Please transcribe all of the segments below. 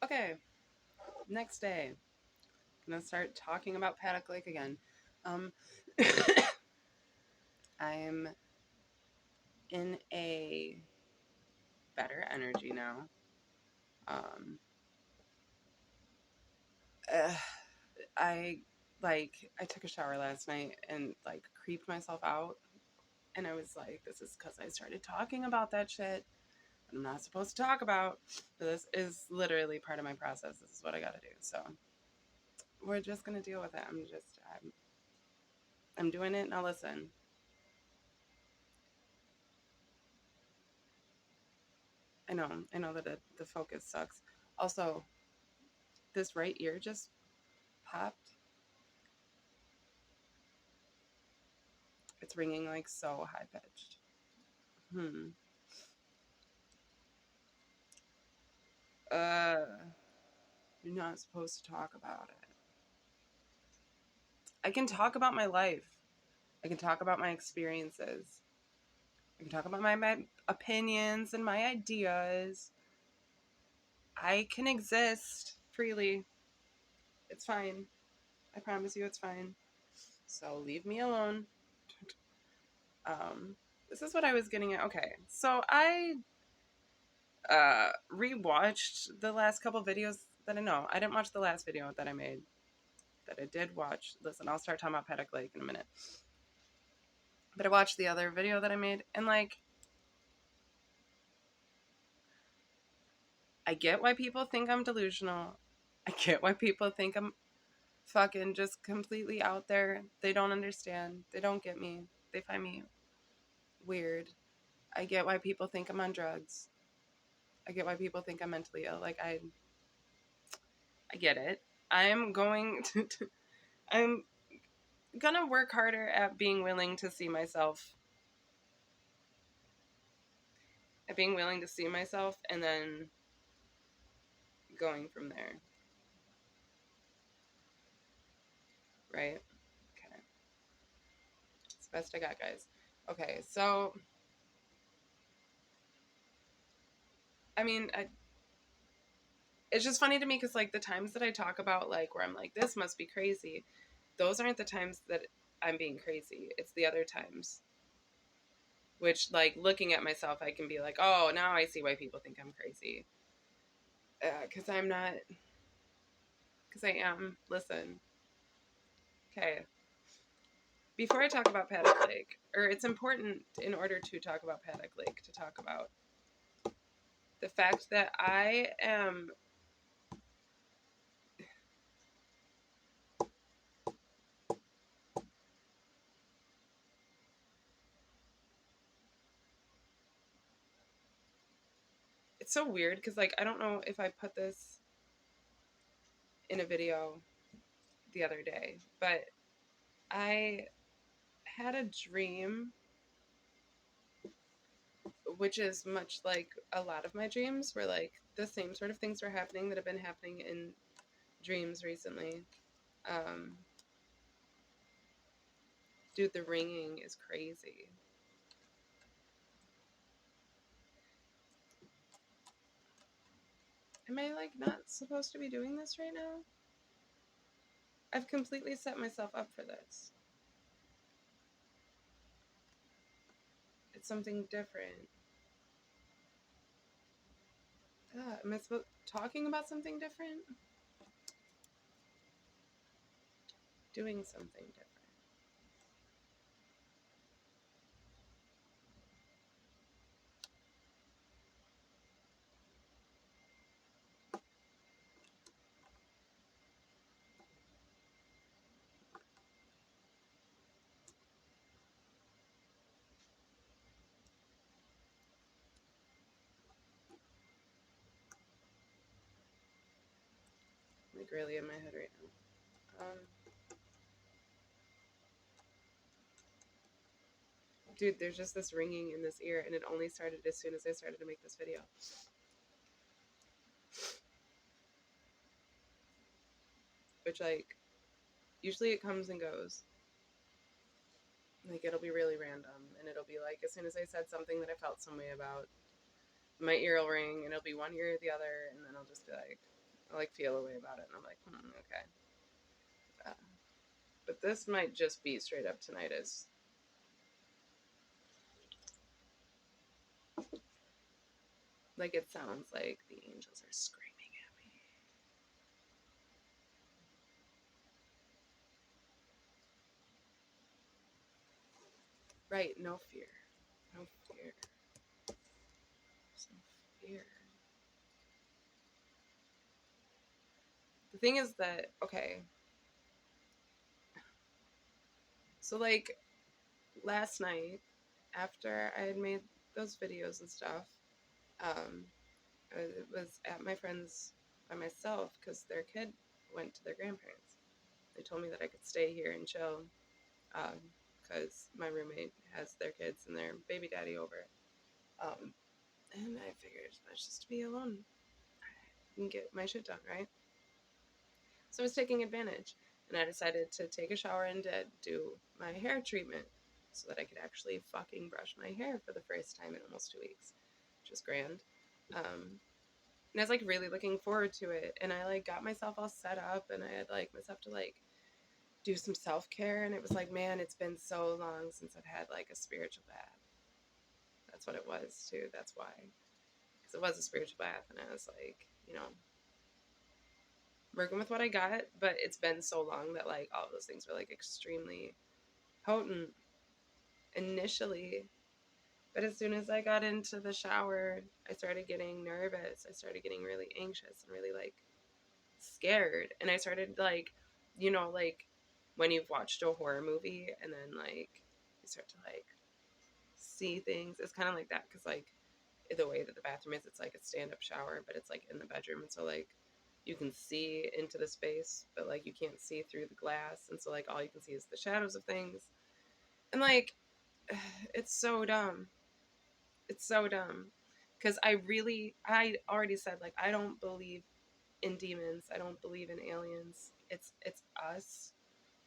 Okay, next day. I'm gonna start talking about Paddock Lake again. Um, I'm in a better energy now. Um, uh, I took a shower last night and like creeped myself out, and I was like, this is because I started talking about that shit I'm not supposed to talk about. But this is literally part of my process. This is what I got to do. So we're just gonna deal with it. I'm doing it. Now listen. I know that the focus sucks. Also, this right ear just popped. It's ringing like so high pitched. Hmm. Uh, you're not supposed to talk about it. I can talk about my life. I can talk about my experiences. I can talk about my opinions and my ideas. I can exist freely. It's fine. I promise you it's fine. So leave me alone. This is what I was getting at. Okay. So I rewatched the last couple videos that I know. I didn't watch the last video that I made. That I did watch. Listen, I'll start talking about Paddock Lake in a minute. But I watched the other video that I made, and like, I get why people think I'm delusional. I get why people think I'm fucking just completely out there. They don't understand. They don't get me. They find me weird. I get why people think I'm on drugs. I get why people think I'm mentally ill. Like I get it. I'm going to I'm gonna work harder at being willing to see myself, and then going from there. Right? Okay. It's the best I got, guys. Okay, so I mean, it's just funny to me because like the times that I talk about like where I'm like this must be crazy, those aren't the times that I'm being crazy. It's the other times. Which like looking at myself, I can be like, oh, now I see why people think I'm crazy. Because I'm not. Because I am. Listen. Okay. Before I talk about Paddock Lake, or it's important in order to talk about Paddock Lake to talk about the fact that I am. It's so weird because like I don't know if I put this in a video the other day, but I had a dream, which is much like a lot of my dreams, where like the same sort of things were happening that have been happening in dreams recently. Um, dude, the ringing is crazy. Am I like not supposed to be doing this right now? I've completely set myself up for this. It's something different. Am I supposed talking about something different? Doing something different. I'm like really in my head right now. Dude, there's just this ringing in this ear, and it only started as soon as I started to make this video. Which, like, usually it comes and goes. Like, it'll be really random, and it'll be like, as soon as I said something that I felt some way about, my ear will ring, and it'll be one ear or the other, and then I'll just be like, I like feel a way about it, and I'm like, okay. Uh, but this might just be straight up tinnitus. Like it sounds like the angels are screaming at me. Right, no fear. No fear. There's no fear. The thing is that, okay, so like last night, after I had made those videos and stuff, um, I was at my friend's by myself because their kid went to their grandparents. They told me that I could stay here and chill because my roommate has their kids and their baby daddy over. Um, and I figured let's just be alone and get my shit done, right? So I was taking advantage, and I decided to take a shower and do my hair treatment so that I could actually fucking brush my hair for the first time in almost 2 weeks, which was grand. And I was like really looking forward to it, and I like got myself all set up, and I had like myself to like do some self care, and it was like, man, it's been so long since I've had like a spiritual bath. That's what it was too. That's why, because it was a spiritual bath, and I was like, working with what I got, but it's been so long that like all of those things were like extremely potent initially. But as soon as I got into the shower, I started getting nervous. I started getting really anxious and really like scared. And I started like, like when you've watched a horror movie and then like you start to like see things. It's kind of like that because like the way that the bathroom is, it's like a stand-up shower, but it's like in the bedroom, and so like you can see into the space, but like you can't see through the glass, and so like all you can see is the shadows of things, and like it's so dumb. It's so dumb because I already said like I don't believe in demons. I don't believe in aliens. It's us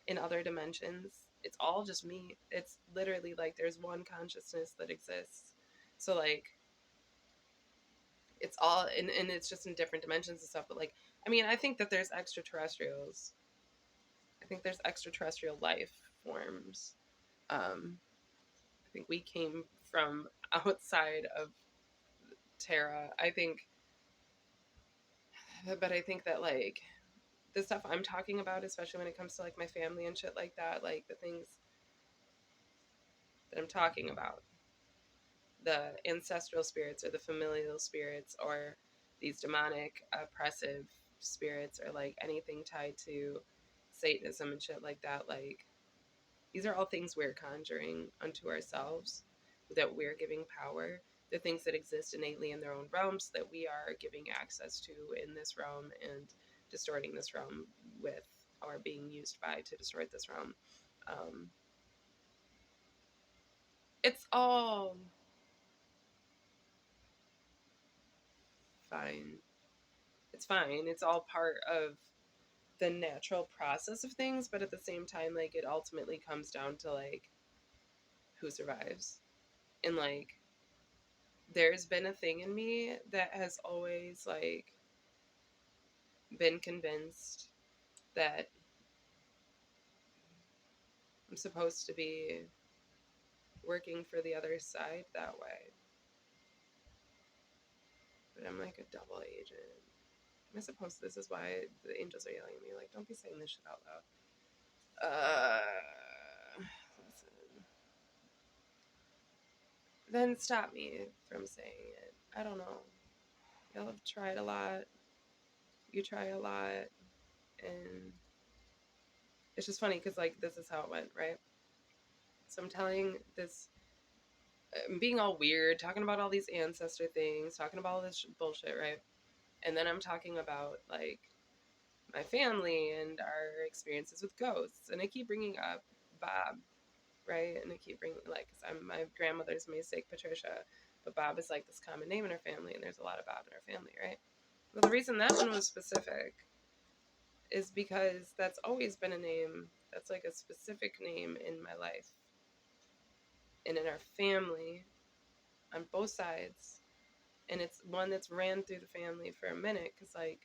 in other dimensions. It's all just me. It's literally like there's one consciousness that exists. So like it's all and it's just in different dimensions and stuff, but like I mean I think that there's extraterrestrials. I think there's extraterrestrial life forms. I think we came from outside of Terra. But I think that like the stuff I'm talking about, especially when it comes to like my family and shit like that, like the things that I'm talking about, the ancestral spirits or the familial spirits or these demonic oppressive spirits or like anything tied to Satanism and shit like that, like these are all things we're conjuring unto ourselves, that we're giving power. The things that exist innately in their own realms that we are giving access to in this realm and distorting this realm with, or being used by to distort this realm. Um, it's all fine. It's fine. It's all part of the natural process of things, but at the same time, like it ultimately comes down to like who survives. And like there's been a thing in me that has always like been convinced that I'm supposed to be working for the other side that way. But I'm like a double agent. Am I supposed to? This is why the angels are yelling at me, like, don't be saying this shit out loud. Listen. Then stop me from saying it. I don't know. Y'all have tried a lot. You try a lot. And it's just funny because, like, this is how it went, right? So I'm telling this, I'm being all weird, talking about all these ancestor things, talking about all this bullshit, right? And then I'm talking about, like, my family and our experiences with ghosts. And I keep bringing up Bob, right? And I keep bringing, like, cause my grandmother's namesake, Patricia, but Bob is like this common name in our family, and there's a lot of Bob in our family, right? Well, the reason that one was specific is because that's always been a name that's like a specific name in my life and in our family on both sides. And it's one that's ran through the family for a minute because, like,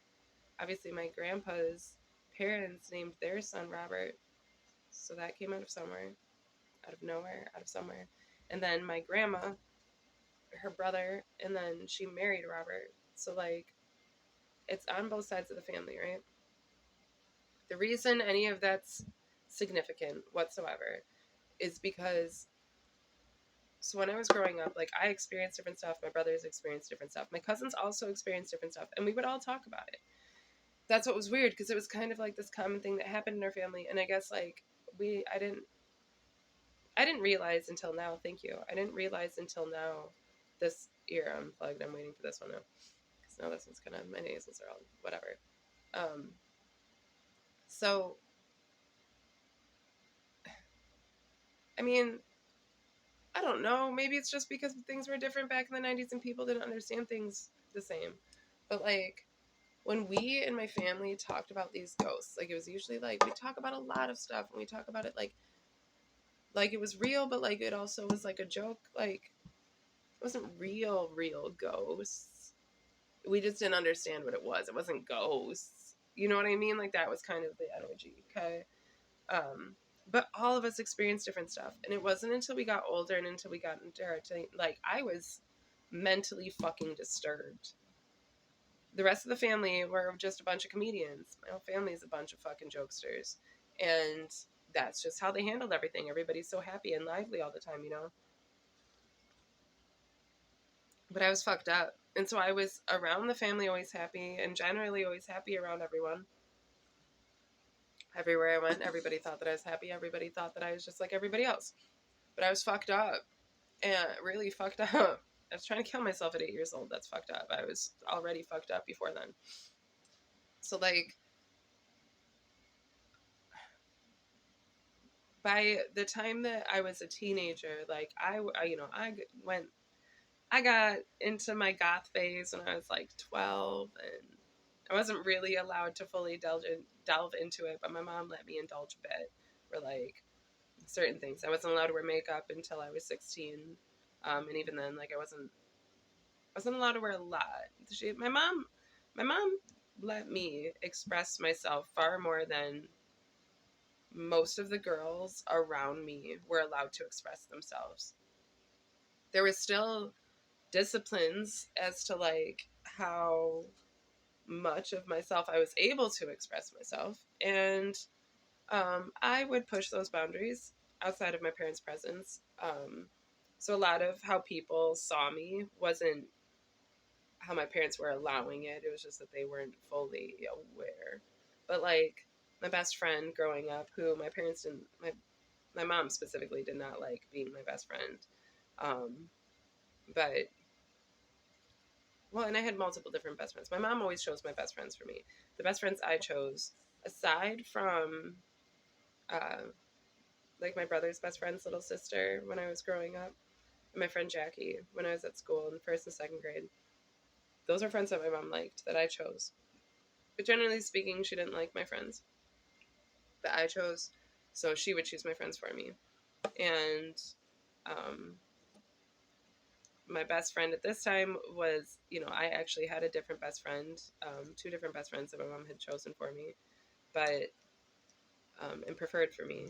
obviously my grandpa's parents named their son Robert. So that came out of somewhere, out of nowhere, out of somewhere. And then my grandma, her brother, and then she married Robert. So, like, it's on both sides of the family, right? The reason any of that's significant whatsoever is because, so when I was growing up, like, I experienced different stuff. My brothers experienced different stuff. My cousins also experienced different stuff. And we would all talk about it. That's what was weird, because it was kind of like this common thing that happened in our family. And I guess, like, I didn't realize until now, thank you. I didn't realize until now, this ear unplugged. I'm waiting for this one now. Because now this one's kind of, my nasals are all whatever. Um, so, I mean, I don't know. Maybe it's just because things were different back in the 90s and people didn't understand things the same. But, like, when we and my family talked about these ghosts, like, it was usually like, we talk about a lot of stuff and we talk about it like it was real, but like it also was like a joke. Like, it wasn't real ghosts. We just didn't understand what it was. It wasn't ghosts. You know what I mean? Like, that was kind of the energy. Okay. But all of us experienced different stuff. And it wasn't until we got older and until we got into our like, I was mentally fucking disturbed. The rest of the family were just a bunch of comedians. My whole family is a bunch of fucking jokesters. And that's just how they handled everything. Everybody's so happy and lively all the time, you know? But I was fucked up. And so I was around the family always happy and generally always happy around everyone. Everywhere I went, everybody thought that I was happy. Everybody thought that I was just like everybody else. But I was fucked up. And really fucked up. I was trying to kill myself at 8 years old. That's fucked up. I was already fucked up before then. So, like, by the time that I was a teenager, like, I got into my goth phase when I was like 12, and I wasn't really allowed to fully delve into it, but my mom let me indulge a bit for like certain things. I wasn't allowed to wear makeup until I was 16, and even then, like, I wasn't allowed to wear a lot. My mom let me express myself far more than most of the girls around me were allowed to express themselves. There was still disciplines as to like how much of myself I was able to express myself, and I would push those boundaries outside of my parents' presence. So a lot of how people saw me wasn't how my parents were allowing it. It was just that they weren't fully aware. But like my best friend growing up, who my parents didn't, my mom specifically did not like being my best friend. But well, and I had multiple different best friends. My mom always chose my best friends for me. The best friends I chose, aside from uh, like my brother's best friend's little sister when I was growing up, and my friend Jackie when I was at school in first and second grade, those are friends that my mom liked that I chose. But generally speaking, she didn't like my friends that I chose, so she would choose my friends for me. And um, my best friend at this time was, I actually had a different best friend, two different best friends that my mom had chosen for me, but and preferred for me,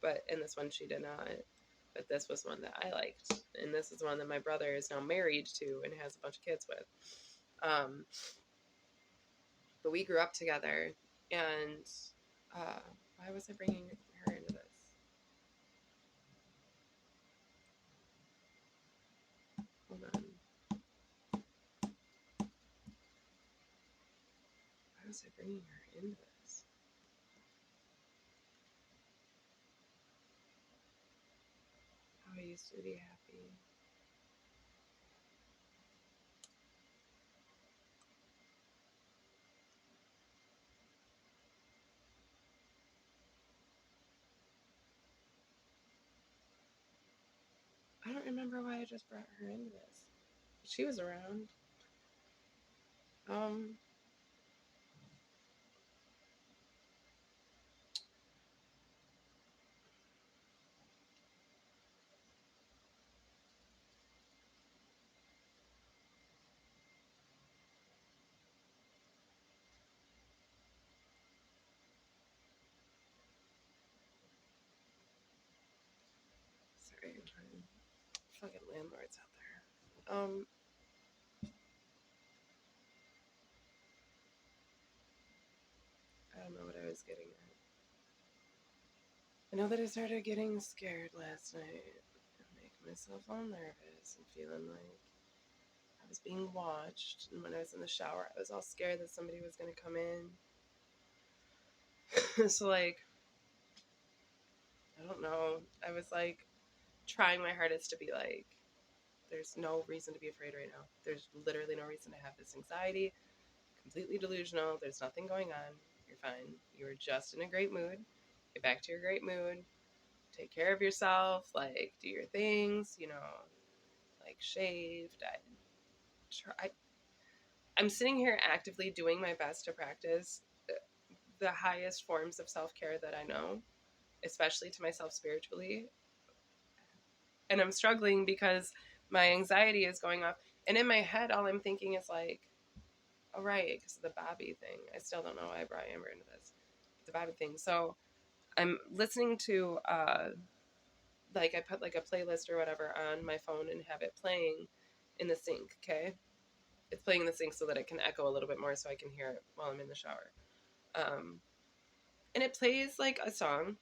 but in this one she did not. But this was one that I liked, and this is one that my brother is now married to and has a bunch of kids with. Um, but we grew up together, and why was I bringing her into this? Hold on. Why was I bringing her into this? How I used to be happy. I don't remember why I just brought her into this. She was around. Um, Fucking landlords out there. I don't know what I was getting at. I know that I started getting scared last night and making myself all nervous and feeling like I was being watched. And when I was in the shower, I was all scared that somebody was going to come in. So, like, I don't know. I was like trying my hardest to be like, there's no reason to be afraid right now. There's literally no reason to have this anxiety. Completely delusional. There's nothing going on. You're fine. You're just in a great mood. Get back to your great mood. Take care of yourself. Like, do your things, like shaved. I'm sitting here actively doing my best to practice the highest forms of self-care that I know, especially to myself spiritually. And I'm struggling because my anxiety is going off. And in my head, all I'm thinking is like, oh, right, because of the Bobby thing. I still don't know why I brought Amber into this. The Bobby thing. So I'm listening to, like, I put like a playlist or whatever on my phone and have it playing in the sink, okay? It's playing in the sink so that it can echo a little bit more so I can hear it while I'm in the shower. And it plays like a song.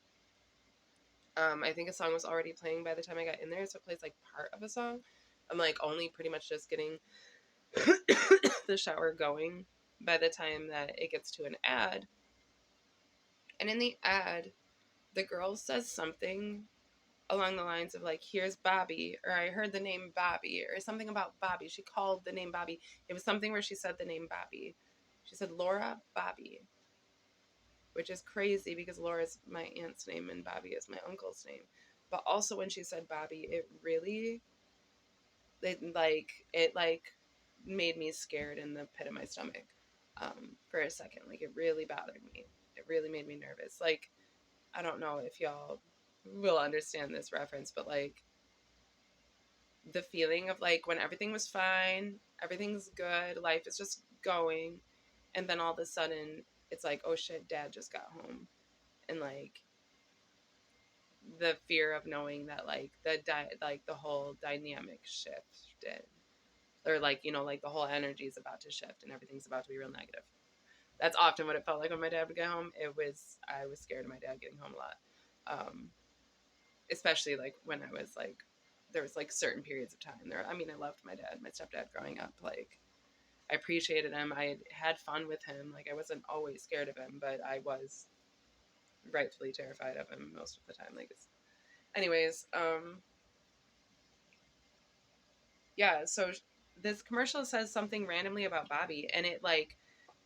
I think a song was already playing by the time I got in there, so it plays like part of a song. I'm like only pretty much just getting the shower going by the time that it gets to an ad. And in the ad, the girl says something along the lines of like, here's Bobby, or I heard the name Bobby, or something about Bobby. She called the name Bobby. It was something where she said the name Bobby. She said Laura Bobby, which is crazy because Laura's my aunt's name and Bobby is my uncle's name. But also when she said Bobby, it made me scared in the pit of my stomach for a second. Like it really bothered me. It really made me nervous. Like I don't know if y'all will understand this reference, but like the feeling of like when everything was fine, everything's good, life is just going, and then all of a sudden it's like, oh shit, dad just got home. And like the fear of knowing that like the whole dynamic shifted, or like like the whole energy is about to shift and everything's about to be real negative. That's often what it felt like when my dad would get home. I was scared of my dad getting home a lot, especially like when I was like there was like certain periods of time there. I mean, I loved my dad, my stepdad growing up. Like I appreciated him. I had fun with him. Like I wasn't always scared of him, but I was rightfully terrified of him most of the time. Like anyways, yeah, so this commercial says something randomly about Bobby, and it like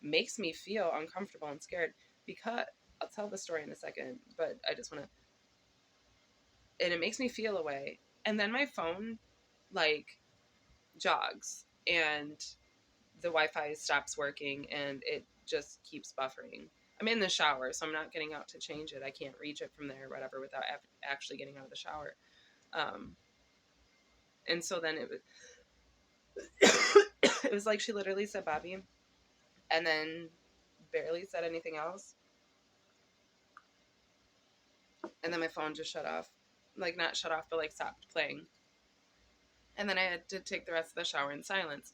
makes me feel uncomfortable and scared because I'll tell the story in a second, but I just want to, and it makes me feel away. And then my phone like jogs and the Wi-Fi stops working and it just keeps buffering. I'm in the shower, so I'm not getting out to change it. I can't reach it from there or whatever without actually getting out of the shower. And so then it was like she literally said Bobby and then barely said anything else. And then my phone just shut off. Like, not shut off, but like stopped playing. And then I had to take the rest of the shower in silence.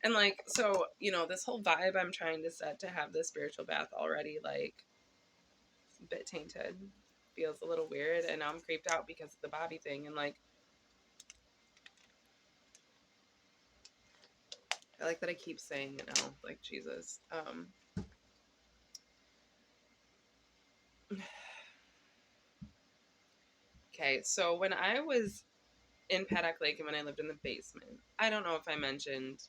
And like, so, this whole vibe I'm trying to set to have this spiritual bath already, like, a bit tainted. Feels a little weird. And now I'm creeped out because of the Bobby thing. And like, I like that I keep saying it now. Like, Jesus. Okay, so when I was in Paddock Lake and when I lived in the basement, I don't know if I mentioned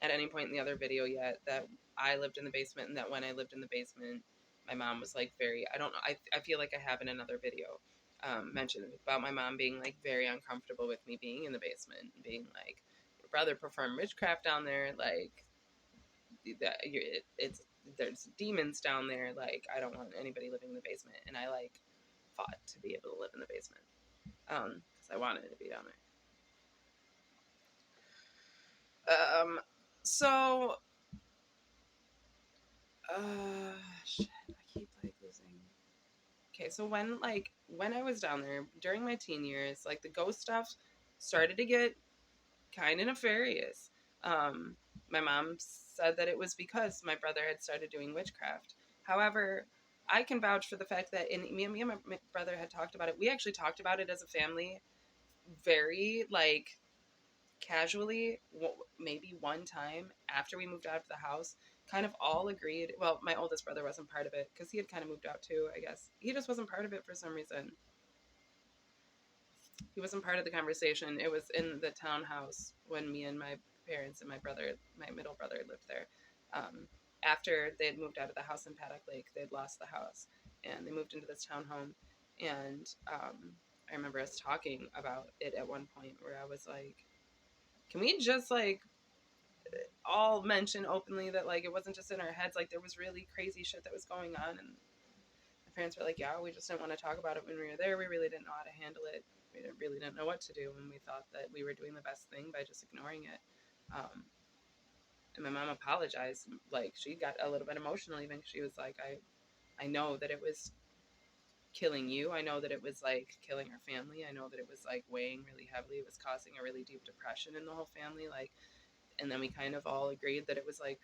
at any point in the other video yet that I lived in the basement and that when I lived in the basement, my mom was like I don't know, I feel like I have in another video mentioned about my mom being like very uncomfortable with me being in the basement and being like, your brother performed witchcraft down there, like, it's there's demons down there, like, I don't want anybody living in the basement. And I like fought to be able to live in the basement because I wanted to be down there. So shit, I keep like losing. Okay, so when I was down there during my teen years, like the ghost stuff started to get kind of nefarious. Um, my mom said that it was because my brother had started doing witchcraft. However, I can vouch for the fact that me and my brother had talked about it. We actually talked about it as a family very like casually, maybe one time after we moved out of the house, kind of all agreed. Well, my oldest brother wasn't part of it because he had kind of moved out too, I guess. He just wasn't part of it for some reason. He wasn't part of the conversation. It was in the townhouse when me and my parents and my brother, my middle brother, lived there. Um, After they had moved out of the house in Paddock Lake, they'd lost the house and they moved into this townhome. And I remember us talking about it at one point where I was like, can we just like all mention openly that like it wasn't just in our heads, like there was really crazy shit that was going on? And my parents were like, yeah, we just didn't want to talk about it when we were there. We really didn't know how to handle it. We really didn't know what to do, and we thought that we were doing the best thing by just ignoring it. And my mom apologized. Like she got a little bit emotional even. She was like, I know that it was killing you. I know that it was like killing our family. I know that it was like weighing really heavily. It was causing a really deep depression in the whole family. Like, and then we kind of all agreed that it was like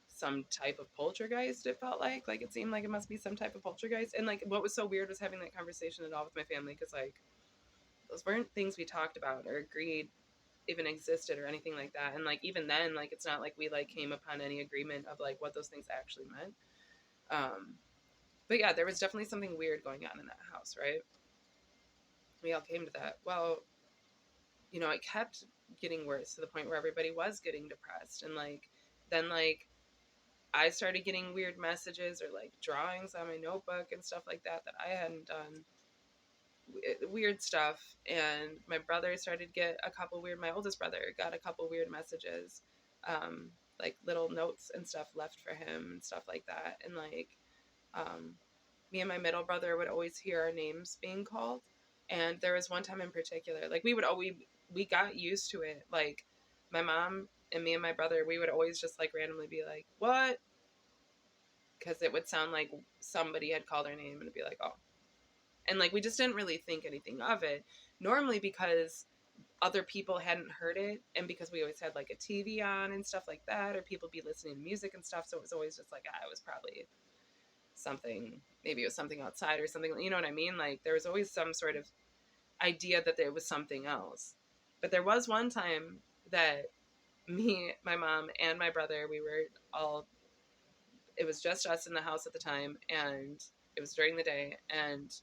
some type of poltergeist. It felt like it seemed like it must be some type of poltergeist. And like what was so weird was having that conversation at all with my family, because like those weren't things we talked about or agreed even existed or anything like that. And like even then, like it's not like we like came upon any agreement of like what those things actually meant. um but yeah, there was definitely something weird going on in that house, right? We all came to that. Well, it kept getting worse to the point where everybody was getting depressed. And like then like I started getting weird messages or like drawings on my notebook and stuff like that that I hadn't done. Weird stuff. And my brother started to get a couple weird. My oldest brother got a couple weird messages, like little notes and stuff left for him and stuff like that. And like, um, me and my middle brother would always hear our names being called. And there was one time in particular, like we got used to it. Like my mom and me and my brother, we would always just like randomly be like, "What?" Because it would sound like somebody had called our name, and it'd be like, "Oh." And like we just didn't really think anything of it, normally because other people hadn't heard it, and because we always had like a TV on and stuff like that, or people be listening to music and stuff. So it was always just like, it was probably something, maybe it was something outside or something, you know what I mean? Like there was always some sort of idea that there was something else. But there was one time that me, my mom, and my brother, we were all, it was just us in the house at the time, and it was during the day, and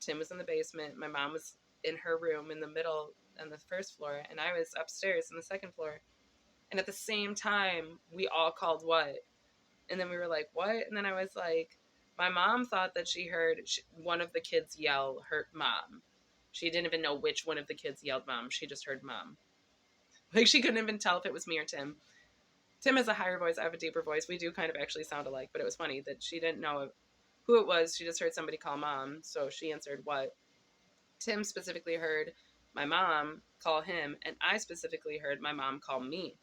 Tim was in the basement. My mom was in her room in the middle on the first floor, and I was upstairs on the second floor. And at the same time, we all called what? And then we were like, what? And then I was like, my mom thought that she heard one of the kids yell her mom. She didn't even know which one of the kids yelled mom. She just heard mom. Like she couldn't even tell if it was me or Tim. Tim has a higher voice. I have a deeper voice. We do kind of actually sound alike, but it was funny that she didn't know who it was. She just heard somebody call mom. So she answered what? Tim specifically heard my mom call him, and I specifically heard my mom call me.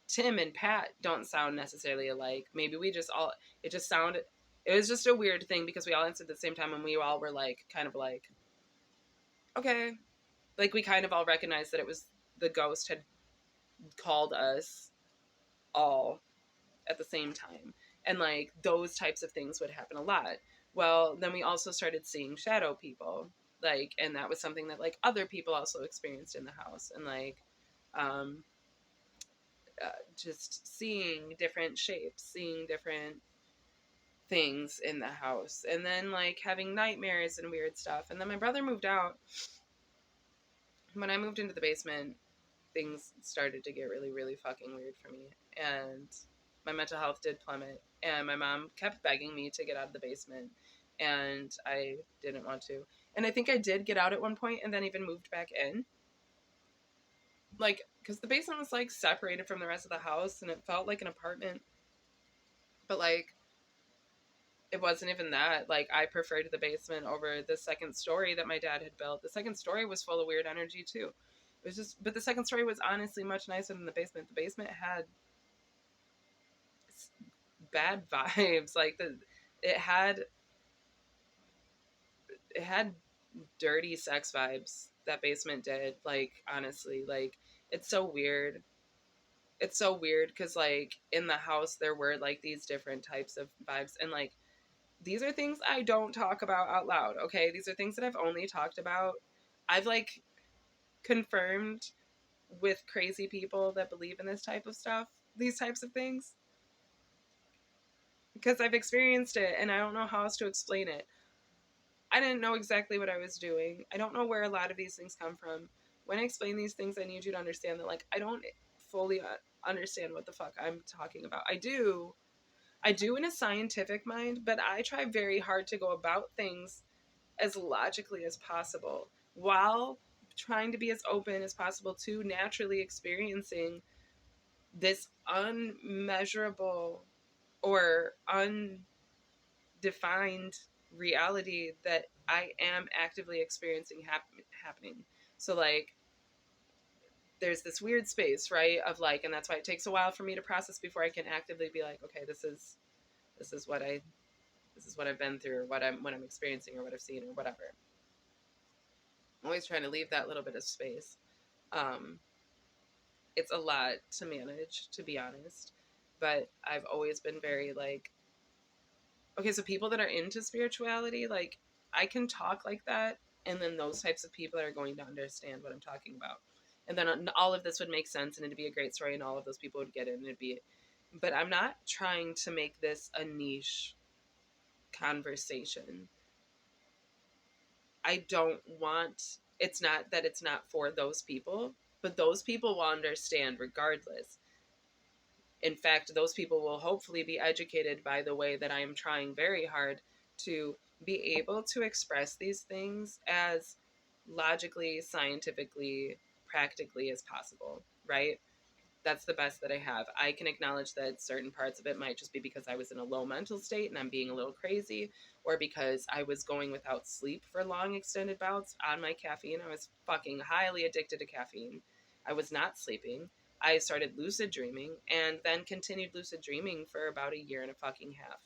Tim and Pat don't sound necessarily alike. Maybe we just all, it just sounded, it was just a weird thing because we all answered at the same time, and we all were like, kind of like, okay. Like we kind of all recognized that it was the ghost had called us all at the same time. And like those types of things would happen a lot. Well, then we also started seeing shadow people. Like, and that was something that like other people also experienced in the house. And like, um, just seeing different shapes, seeing different things in the house, and then like having nightmares and weird stuff. And then my brother moved out. When I moved into the basement, things started to get really, really fucking weird for me. And my mental health did plummet. And my mom kept begging me to get out of the basement. And I didn't want to. And I think I did get out at one point and then even moved back in. Like, because the basement was like separated from the rest of the house and it felt like an apartment. But like, it wasn't even that. Like, I preferred the basement over the second story that my dad had built. The second story was full of weird energy too. It was just, but the second story was honestly much nicer than the basement. The basement had bad vibes. Like it had dirty sex vibes that basement did. Like, honestly, like, it's so weird. It's so weird because, like, in the house, there were, like, these different types of vibes. And, like, these are things I don't talk about out loud, okay? These are things that I've only talked about. I've, like, confirmed with crazy people that believe in this type of stuff, these types of things, because I've experienced it and I don't know how else to explain it. I didn't know exactly what I was doing. I don't know where a lot of these things come from. When I explain these things, I need you to understand that, like, I don't fully understand what the fuck I'm talking about. I do in a scientific mind, but I try very hard to go about things as logically as possible while trying to be as open as possible to naturally experiencing this unmeasurable or undefined reality that I am actively experiencing happening. So, like, there's this weird space, right, of, like, and that's why it takes a while for me to process before I can actively be like, okay, this is what I this is what I've been through, or what I'm experiencing, or what I've seen, or whatever. I'm always trying to leave that little bit of space. Um, it's a lot to manage, to be honest, but I've always been very, like, okay, so people that are into spirituality, like, I can talk like that, and then those types of people are going to understand what I'm talking about. And then all of this would make sense, and it'd be a great story, and all of those people would get it, and it'd be. But I'm not trying to make this a niche conversation. I don't want. It's not that it's not for those people, but those people will understand regardless. In fact, those people will hopefully be educated by the way that I am trying very hard to be able to express these things as logically, scientifically, practically as possible, right? That's the best that I have. I can acknowledge that certain parts of it might just be because I was in a low mental state and I'm being a little crazy, or because I was going without sleep for long extended bouts on my caffeine. I was fucking highly addicted to caffeine. I was not sleeping. I started lucid dreaming and then continued lucid dreaming for about a year and a fucking half.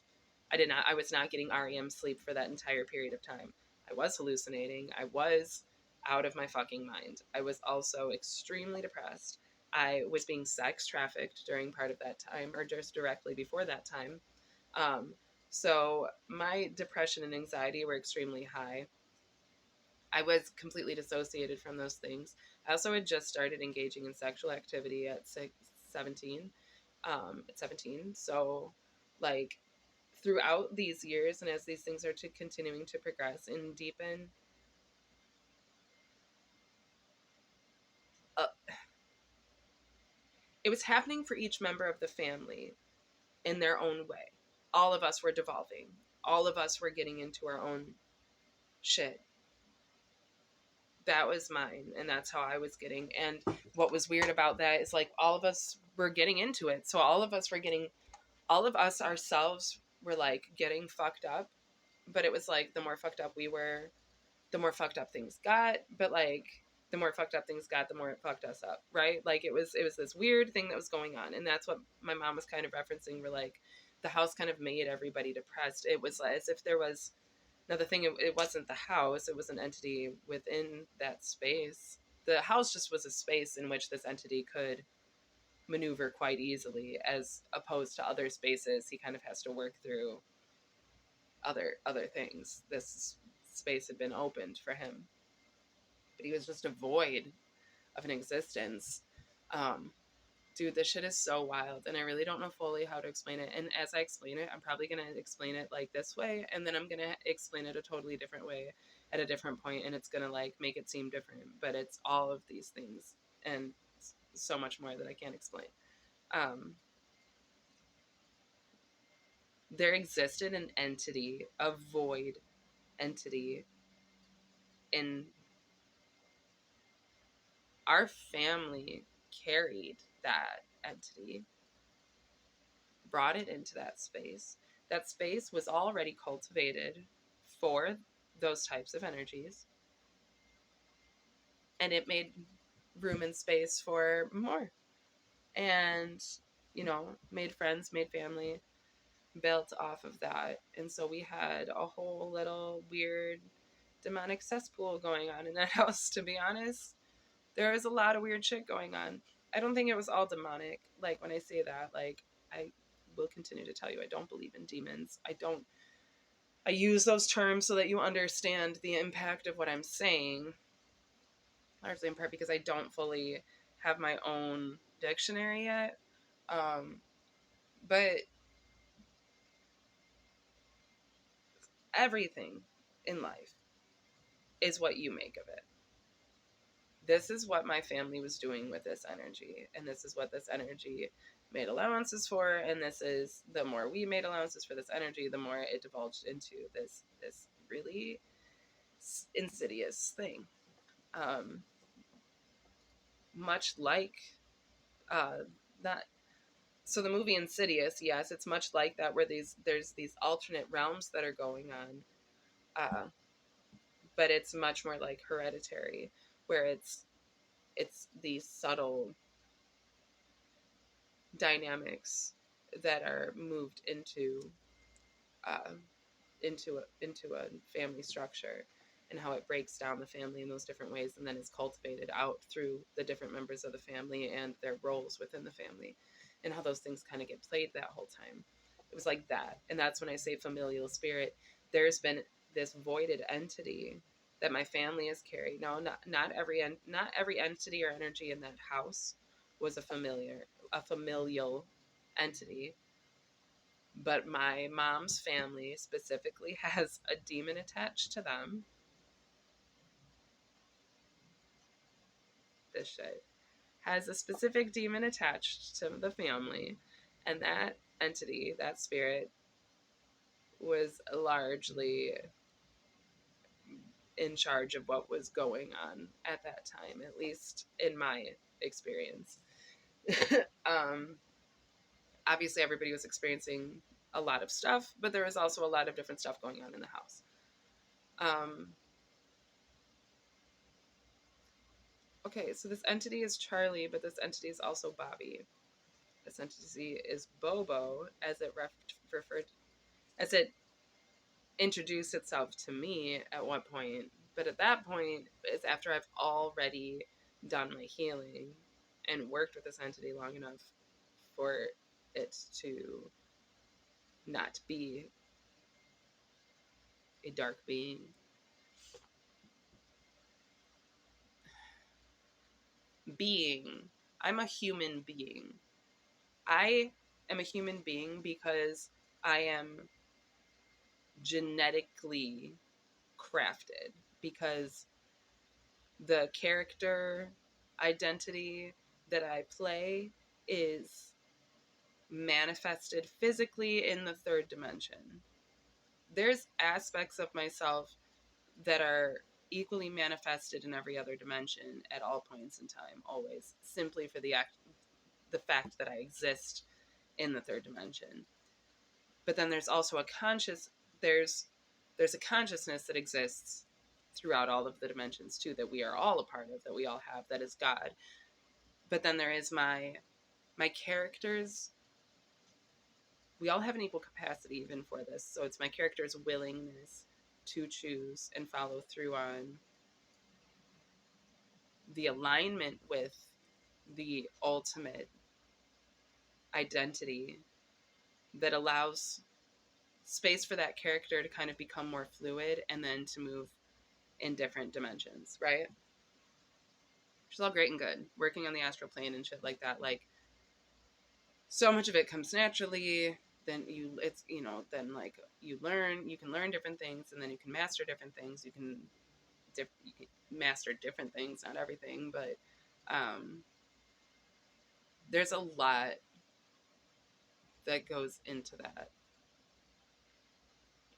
I was not getting REM sleep for that entire period of time. I was hallucinating. I was out of my fucking mind. I was also extremely depressed. I was being sex trafficked during part of that time, or just directly before that time. Um, so my depression and anxiety were extremely high. I was completely dissociated from those things. I also had just started engaging in sexual activity at 17. At 17. So, like, throughout these years, and as these things are continuing to progress and deepen, uh, it was happening for each member of the family in their own way. All of us were devolving. All of us were getting into our own shit. That was mine, and that's how I was getting. And what was weird about that is, like, all of us were getting into it. So all of us ourselves were, like, getting fucked up. But it was like the more fucked up we were, the more fucked up things got. But, like, the more fucked up things got, the more it fucked us up, right? Like, it was this weird thing that was going on, and that's what my mom was kind of referencing. Where, like, the house kind of made everybody depressed. It was as if there was. Now, the thing, it wasn't the house, it was an entity within that space. The house just was a space in which this entity could maneuver quite easily, as opposed to other spaces he kind of has to work through other things. This space had been opened for him, but he was just a void of an existence. Um, Dude, this shit is so wild, and I really don't know fully how to explain it. And as I explain it, I'm probably going to explain it, like, this way, and then I'm going to explain it a totally different way at a different point, and it's going to, like, make it seem different. But it's all of these things and so much more that I can't explain. Um, there existed an entity, a void entity, in our family, carried that entity, brought it into that space. That space was already cultivated for those types of energies, and it made room and space for more. And, made friends, made family, built off of that. And so we had a whole little weird demonic cesspool going on in that house, to be honest. There was a lot of weird shit going on. I don't think it was all demonic. Like, when I say that, like, I will continue to tell you I don't believe in demons. I use those terms so that you understand the impact of what I'm saying, largely in part because I don't fully have my own dictionary yet. But everything in life is what you make of it. This is what my family was doing with this energy, and this is what this energy made allowances for, and this is, the more we made allowances for this energy, the more it divulged into this really insidious thing. Much like that. So the movie Insidious, yes, it's much like that, where there's these alternate realms that are going on, but it's much more like Hereditary, where it's these subtle dynamics that are moved uh, into a family structure, and how it breaks down the family in those different ways, and then is cultivated out through the different members of the family and their roles within the family, and how those things kind of get played that whole time. It was like that, and that's when I say familial spirit. There's been this voided entity that my family has carried. No, not every entity or energy in that house was a familial entity, but my mom's family specifically has a demon attached to them. This shit has a specific demon attached to the family, and that entity, that spirit, was largely in charge of what was going on at that time, at least in my experience. um, Obviously, everybody was experiencing a lot of stuff, but there was also a lot of different stuff going on in the house. Okay, so this entity is Charlie, but this entity is also Bobby. This entity is Bobo, as it introduced itself to me at one point. But at that point, it's after I've already done my healing and worked with this entity long enough for it to not be a dark being. I'm a human being. I am a human being because I am genetically crafted, because the character identity that I play is manifested physically in the third dimension. There's aspects of myself that are equally manifested in every other dimension at all points in time, always, simply for the fact that I exist in the third dimension. But then there's also there's a consciousness that exists throughout all of the dimensions too, that we are all a part of, that we all have, that is God. But then there is my characters. We all have an equal capacity even for this. So it's my character's willingness to choose and follow through on the alignment with the ultimate identity that allows space for that character to kind of become more fluid and then to move in different dimensions, right? Which is all great and good. Working on the astral plane and shit like that, like, so much of it comes naturally. Then like you can learn different things, and then you can master different things. You can master different things, not everything, but there's a lot that goes into that.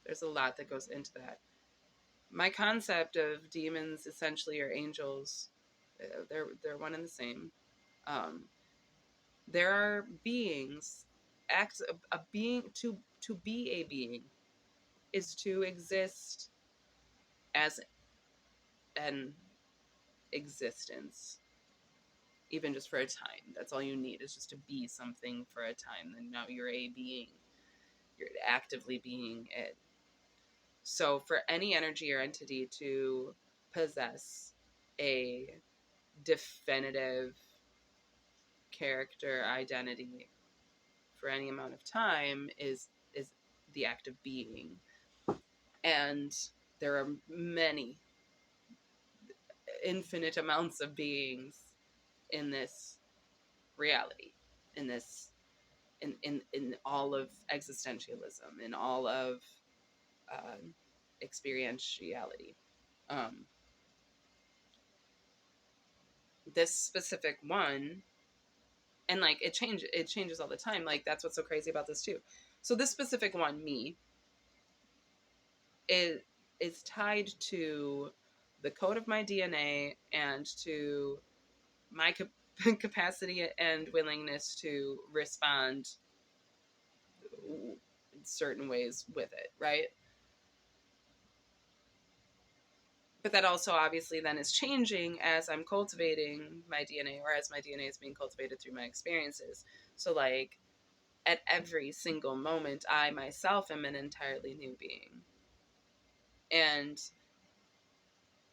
There's a lot that goes into that. My concept of demons essentially are angels. They're one and the same. There are beings. Acts a being to be a being is to exist as an existence, even just for a time. That's all you need, is just to be something for a time. Then now you're a being. You're actively being it. So for any energy or entity to possess a definitive character identity for any amount of time is the act of being. And there are many infinite amounts of beings in this reality, in this in all of existentialism, in all of experientiality. Um, this specific one, and like it changes all the time. Like that's what's so crazy about this too. So this specific one, me, is is tied to the code of my DNA and to my capacity and willingness to respond in certain ways with it, right? But that also obviously then is changing as I'm cultivating my DNA, or as my DNA is being cultivated through my experiences. So like at every single moment, I myself am an entirely new being. And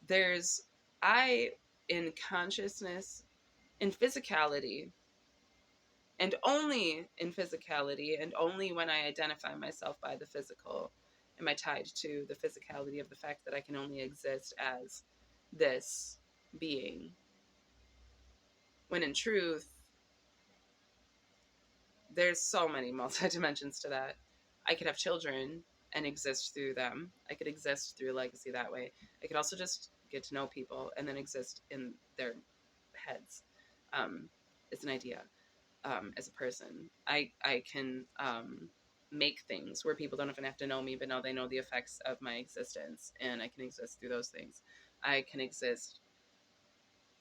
there's, I, in consciousness, in physicality, and only in physicality, and only when I identify myself by the physical, am I tied to the physicality of the fact that I can only exist as this being. When in truth, there's so many multi-dimensions to that. I could have children and exist through them. I could exist through legacy that way. I could also just get to know people and then exist in their heads as an idea, as a person. I can make things where people don't even have to know me, but now they know the effects of my existence, and I can exist through those things. I can exist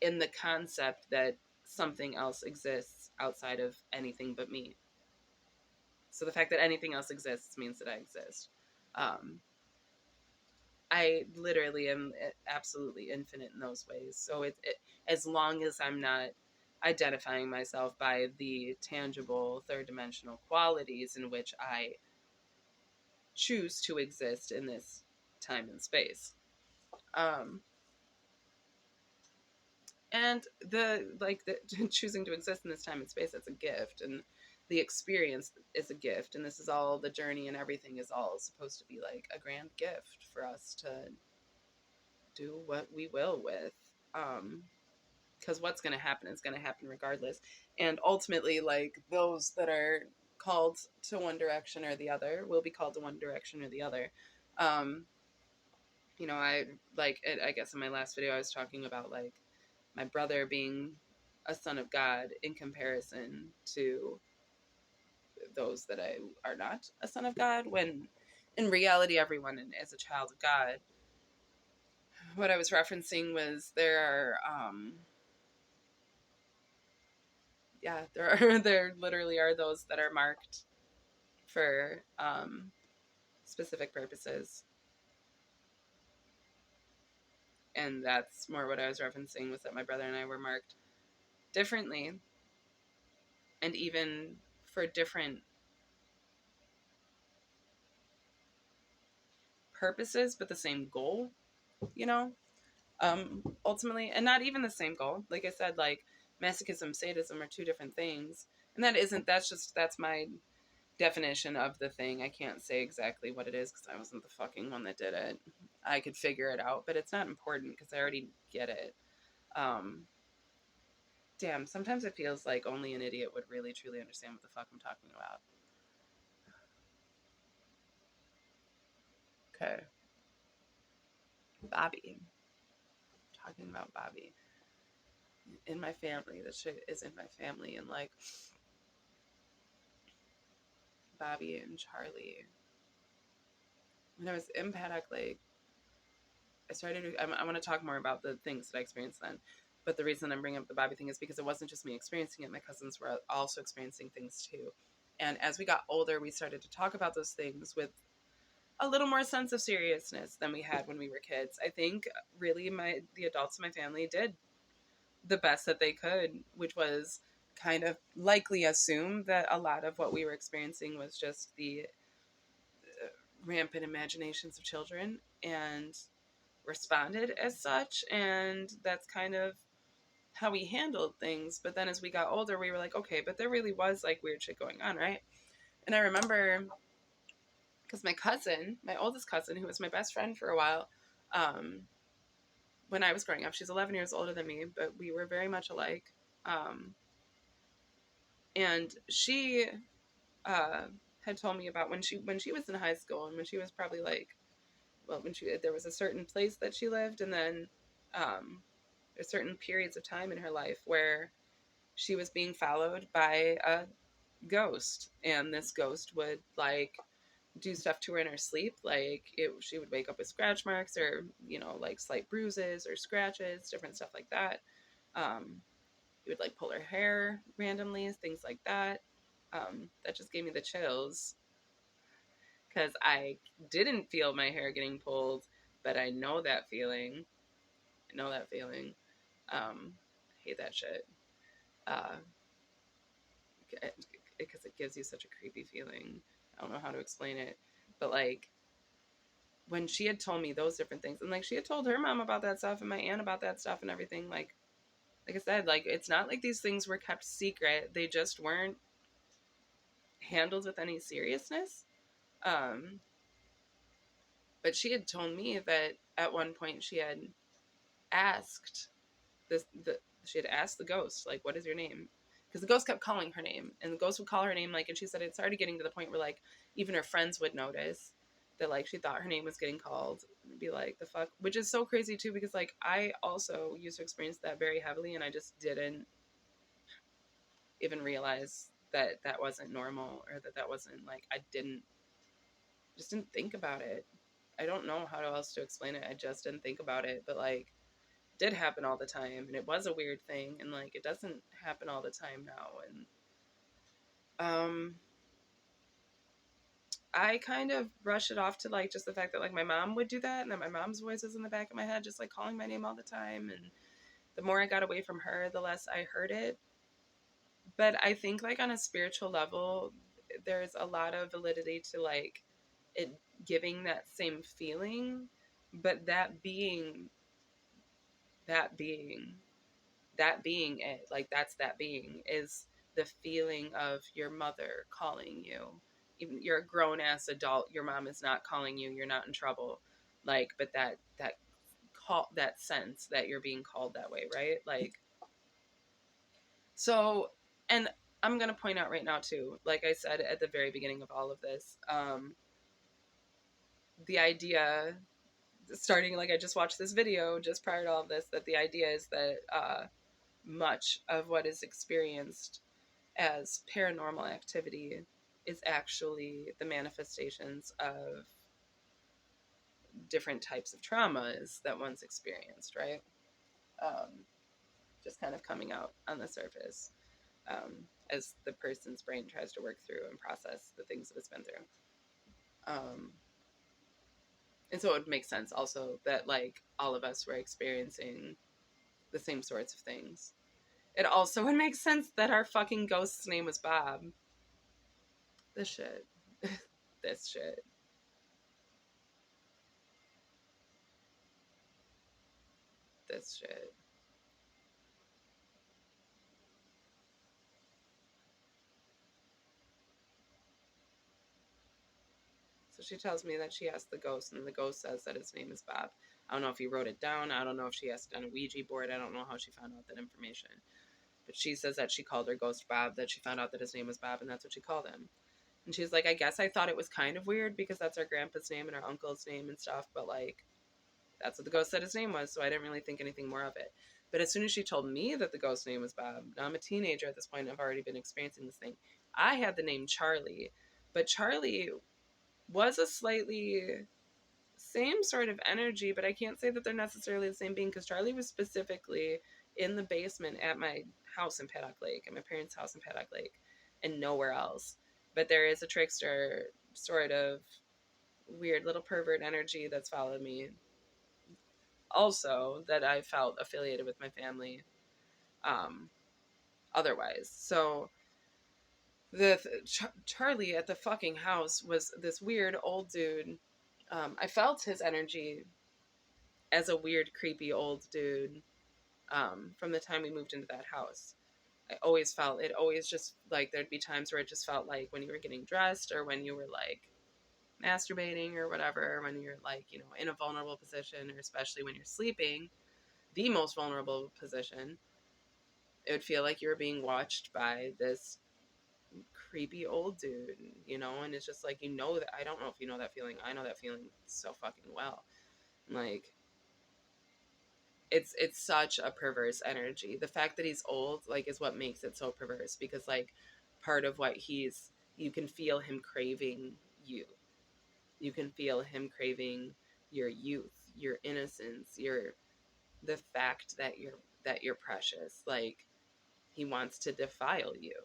in the concept that something else exists outside of anything but me. So the fact that anything else exists means that I exist. Um, I literally am absolutely infinite in those ways. So as long as I'm not identifying myself by the tangible third dimensional qualities in which I choose to exist in this time and space. Um, and the choosing to exist in this time and space, that's a gift, and the experience is a gift, and this is all the journey, and everything is all supposed to be like a grand gift for us to do what we will with. Because what's going to happen is going to happen regardless, and ultimately, like, those that are called to one direction or the other will be called to one direction or the other. um I like it, I guess in my last video I was talking about like my brother being a son of God in comparison to those that are not a son of God, when in reality everyone is a child of God. What I was referencing was there are there literally are those that are marked for specific purposes, and that's more what I was referencing, was that my brother and I were marked differently, and even for different purposes, but the same goal, you know, ultimately, and not even the same goal. Like I said, like masochism, sadism are two different things, and that's my definition of the thing. I can't say exactly what it is because I wasn't the fucking one that did it. I could figure it out, but it's not important because I already get it. Um, Damn, sometimes it feels like only an idiot would really truly understand what the fuck I'm talking about. Okay. Bobby. Talking about Bobby. In my family. That shit is in my family. And like Bobby and Charlie. When I was in Paddock Lake, I want to talk more about the things that I experienced then. But the reason I'm bringing up the Bobby thing is because it wasn't just me experiencing it. My cousins were also experiencing things too. And as we got older, we started to talk about those things with a little more sense of seriousness than we had when we were kids. I think really the adults in my family did the best that they could, which was kind of likely assume that a lot of what we were experiencing was just the rampant imaginations of children and responded as such. And that's kind of how we handled things. But then as we got older, we were like, okay, but there really was like weird shit going on, right? And I remember because my cousin, my oldest cousin, who was my best friend for a while, um, when I was growing up, she's 11 years older than me, but we were very much alike. Um, and she uh, had told me about when she was in high school and when she was probably like, well, when she there was a certain place that she lived, and then there's certain periods of time in her life where she was being followed by a ghost, and this ghost would like do stuff to her in her sleep, like she would wake up with scratch marks or like slight bruises or scratches, different stuff like that. um he would like pull her hair randomly, things like that. That just gave me the chills because I didn't feel my hair getting pulled, but I know that feeling. I know that feeling. I hate that shit. uh because it gives you such a creepy feeling. I don't know how to explain it, but like when she had told me those different things, and like she had told her mom about that stuff and my aunt about that stuff and everything, like I said, like it's not like these things were kept secret, they just weren't handled with any seriousness. um but she had told me that at one point asked she had asked the ghost, like, what is your name? Because the ghost kept calling her name, and the ghost would call her name, like, and she said it started getting to the point where like even her friends would notice that like she thought her name was getting called and be like, the fuck, which is so crazy too, because like I also used to experience that very heavily, and I just didn't even realize that that wasn't normal, or that wasn't like, I didn't think about it. I don't know how else to explain it. I just didn't think about it, but like did happen all the time, and it was a weird thing, and like it doesn't happen all the time now. And I kind of brush it off to like just the fact that like my mom would do that, and that my mom's voice was in the back of my head just like calling my name all the time, and the more I got away from her, the less I heard it. But I think like on a spiritual level, there's a lot of validity to like it giving that same feeling, but that being it, like that's that being is the feeling of your mother calling you. Even you're a grown ass adult, your mom is not calling you, you're not in trouble, like, but that call, that sense that you're being called that way, right? Like, so, and I'm gonna point out right now too, like I said at the very beginning of all of this, the idea, starting, like I just watched this video just prior to all of this, that the idea is that much of what is experienced as paranormal activity is actually the manifestations of different types of traumas that one's experienced, right? Um, just kind of coming out on the surface, as the person's brain tries to work through and process the things that it's been through. And so it would make sense also that like all of us were experiencing the same sorts of things. It also would make sense that our fucking ghost's name was Bob. This shit. This shit. This shit. So she tells me that she asked the ghost, and the ghost says that his name is Bob. I don't know if he wrote it down. I don't know if she asked it on a Ouija board. I don't know how she found out that information. But she says that she called her ghost Bob, that she found out that his name was Bob, and that's what she called him. And she's like, I guess I thought it was kind of weird because that's our grandpa's name and our uncle's name and stuff, but like, that's what the ghost said his name was, so I didn't really think anything more of it. But as soon as she told me that the ghost name was Bob, now I'm a teenager at this point, I've already been experiencing this thing. I had the name Charlie, but Charlie was a slightly same sort of energy, but I can't say that they're necessarily the same being, because Charlie was specifically in the basement at my house in Paddock Lake, at my parents' house in Paddock Lake, and nowhere else. But there is a trickster, sort of weird little pervert energy that's followed me also, that I felt affiliated with my family otherwise. So Charlie at the fucking house was this weird old dude. I felt his energy as a weird, creepy old dude from the time we moved into that house. I always felt it, always just like there'd be times where it just felt like when you were getting dressed or when you were like masturbating or whatever, when you're like, you know, in a vulnerable position, or especially when you're sleeping, the most vulnerable position, it would feel like you were being watched by this creepy old dude, you know, and it's just like, you know, that I don't know if you know that feeling. I know that feeling so fucking well. Like, it's such a perverse energy. The fact that he's old, like, is what makes it so perverse, because like part of what he's, you can feel him craving you. You can feel him craving your youth, your innocence, your, the fact that you're precious. Like, he wants to defile you.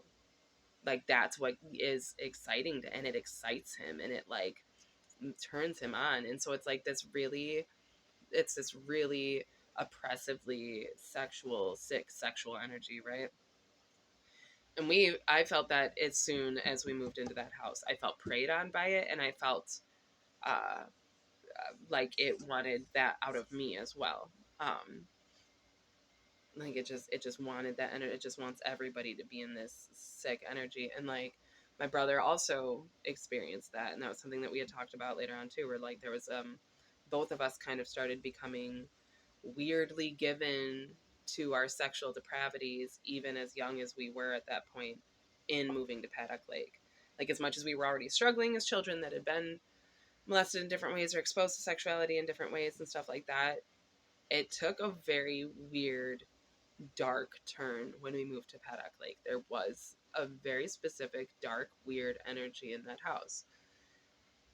Like, that's what is exciting to, and it excites him, and it like turns him on. And so it's like this really, it's this really oppressively sexual, sick sexual energy, right? And I felt that as soon as we moved into that house, I felt preyed on by it, and I felt uh like it wanted that out of me as well. Like, it just wanted that, and it just wants everybody to be in this sick energy. And like my brother also experienced that, and that was something that we had talked about later on too, where like there was both of us kind of started becoming weirdly given to our sexual depravities, even as young as we were at that point in moving to Paddock Lake. Like, as much as we were already struggling as children that had been molested in different ways or exposed to sexuality in different ways and stuff like that, it took a very weird, dark turn when we moved to Paddock Lake. There was a very specific, dark, weird energy in that house.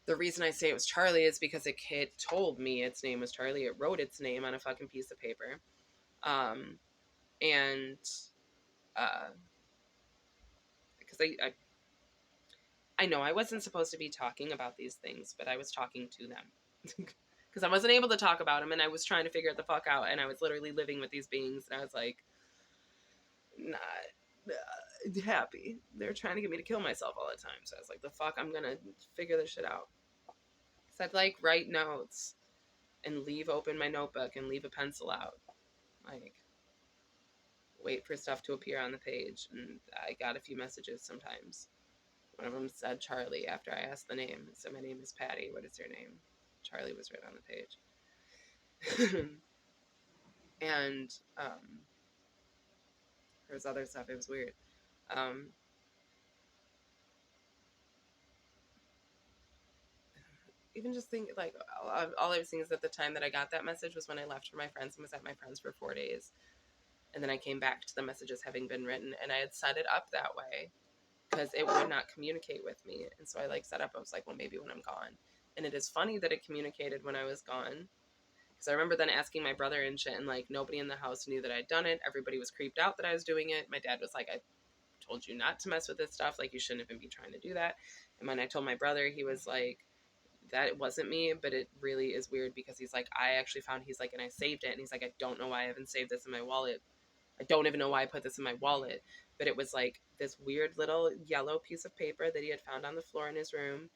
The reason I say it was Charlie is because a kid told me its name was Charlie. It wrote its name on a fucking piece of paper. Um, and because I know I wasn't supposed to be talking about these things, but I was talking to them. Because I wasn't able to talk about them, and I was trying to figure it the fuck out, and I was literally living with these beings, and I was like, not happy. They're trying to get me to kill myself all the time. So I was like, the fuck, I'm gonna figure this shit out. So I'd like write notes and leave open my notebook and leave a pencil out. Like, wait for stuff to appear on the page. And I got a few messages sometimes. One of them said Charlie after I asked the name. So my name is Patty. What is your name? Charlie was right on the page. And there was other stuff. It was weird. Um, Even just think, like, all I was thinking is that the time that I got that message was when I left for my friends and was at my friends for 4 days. And then I came back to the messages having been written, and I had set it up that way because it would not communicate with me. And so I like set up, I was like, well, maybe when I'm gone. And it is funny that it communicated when I was gone, because I remember then asking my brother and shit, and like nobody in the house knew that I'd done it. Everybody was creeped out that I was doing it. My dad was like, I told you not to mess with this stuff. Like, you shouldn't even be trying to do that. And when I told my brother, he was like, that it wasn't me, but it really is weird, because he's like, I actually found, he's like, and I saved it. And he's like, I don't know why I haven't saved this in my wallet. I don't even know why I put this in my wallet. But it was like this weird little yellow piece of paper that he had found on the floor in his room.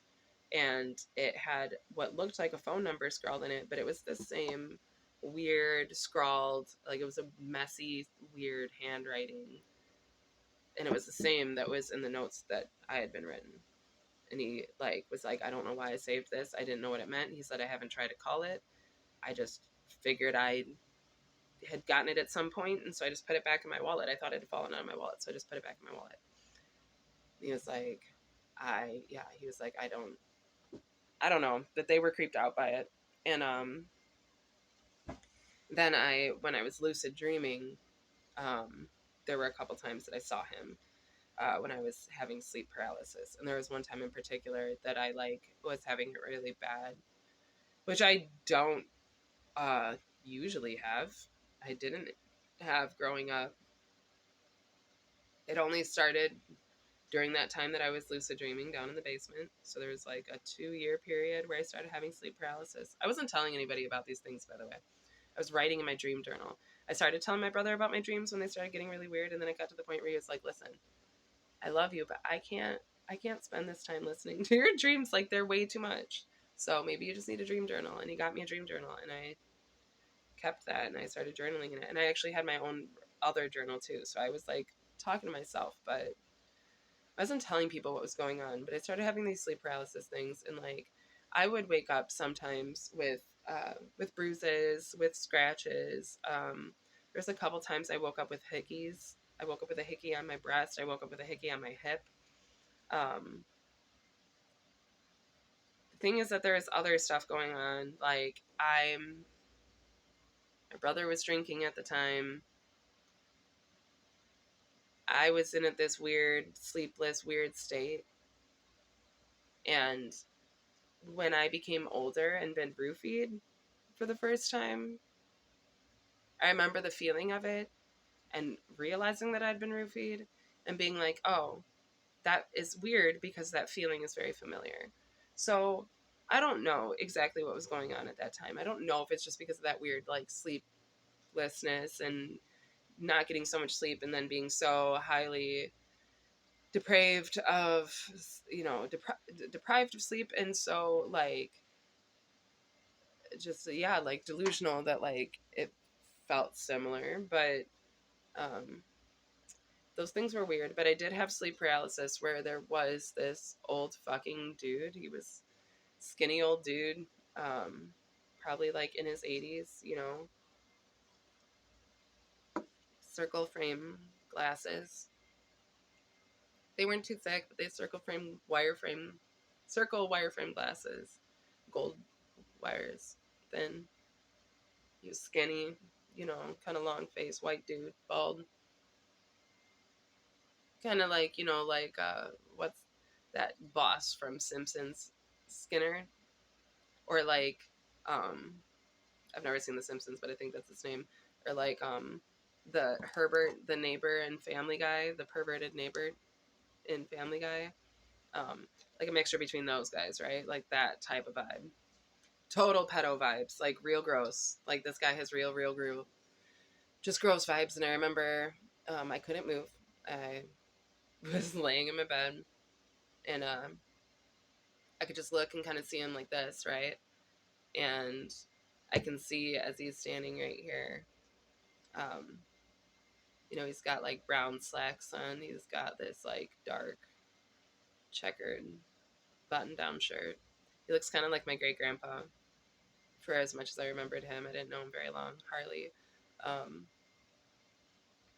And it had what looked like a phone number scrawled in it, but it was the same weird scrawled, like, it was a messy, weird handwriting. And it was the same that was in the notes that I had been written. And he like was like, I don't know why I saved this. I didn't know what it meant. He said, I haven't tried to call it. I just figured I had gotten it at some point, and so I just put it back in my wallet. I thought it had fallen out of my wallet, so I just put it back in my wallet. He was like, he was like, I don't know, that they were creeped out by it. And then when I was lucid dreaming, there were a couple times that I saw him when I was having sleep paralysis. And there was one time in particular that I like was having it really bad, which I don't usually have. I didn't have growing up. It only started during that time that I was lucid dreaming down in the basement. So there was like a 2-year period where I started having sleep paralysis. I wasn't telling anybody about these things, by the way. I was writing in my dream journal. I started telling my brother about my dreams when they started getting really weird, and then it got to the point where he was like, listen, I love you, but I can't spend this time listening to your dreams. Like, they're way too much. So maybe you just need a dream journal. And he got me a dream journal, and I kept that, and I started journaling in it. And I actually had my own other journal too. So I was like talking to myself, but I wasn't telling people what was going on. But I started having these sleep paralysis things, and like I would wake up sometimes with bruises, with scratches. There's a couple times I woke up with hickeys. I woke up with a hickey on my breast. I woke up with a hickey on my hip. Um, the thing is that there is other stuff going on. Like my brother was drinking at the time. I was in this weird, sleepless, weird state. And when I became older and been roofied for the first time, I remember the feeling of it and realizing that I'd been roofied and being like, oh, that is weird because that feeling is very familiar. So I don't know exactly what was going on at that time. I don't know if it's just because of that weird like sleeplessness and not getting so much sleep and then being so highly depraved of, deprived of sleep, and so like just yeah, like delusional that like it felt similar, but um those things were weird. But I did have sleep paralysis where there was this old fucking dude. He was skinny old dude, um probably like in his 80s, circle frame glasses. They weren't too thick, but they circle wireframe glasses, gold wires, thin. He was skinny, kind of long face, white dude, bald, kind of like what's that boss from Simpsons, Skinner, or like um I've never seen The Simpsons, but I think that's his name, or like the Herbert, the neighbor in Family Guy, the perverted neighbor in Family Guy. Like a mixture between those guys, right? Like that type of vibe. Total pedo vibes, like real gross. Like this guy has real just gross vibes. And I remember I couldn't move. I was laying in my bed, and I could just look and kind of see him like this, right? And I can see as he's standing right here. Um, he's got like brown slacks on. He's got this like dark checkered button down shirt. He looks kind of like my great grandpa. For as much as I remembered him, I didn't know him very long, hardly. Um,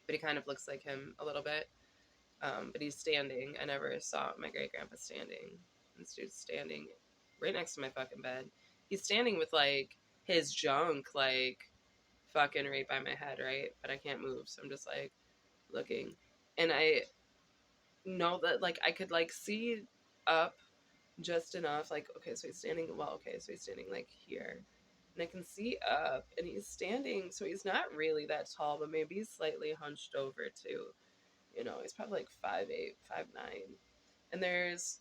but he kind of looks like him a little bit. But he's standing. I never saw my great grandpa standing. This dude's standing right next to my fucking bed. He's standing with like his junk like fucking right by my head, right? But I can't move, so I'm just like looking. And I know that like I could like see up just enough. Like, okay, so he's standing so he's standing like here. And I can see up, and he's standing, so he's not really that tall, but maybe he's slightly hunched over too. He's probably like 5'8", 5'9". And there's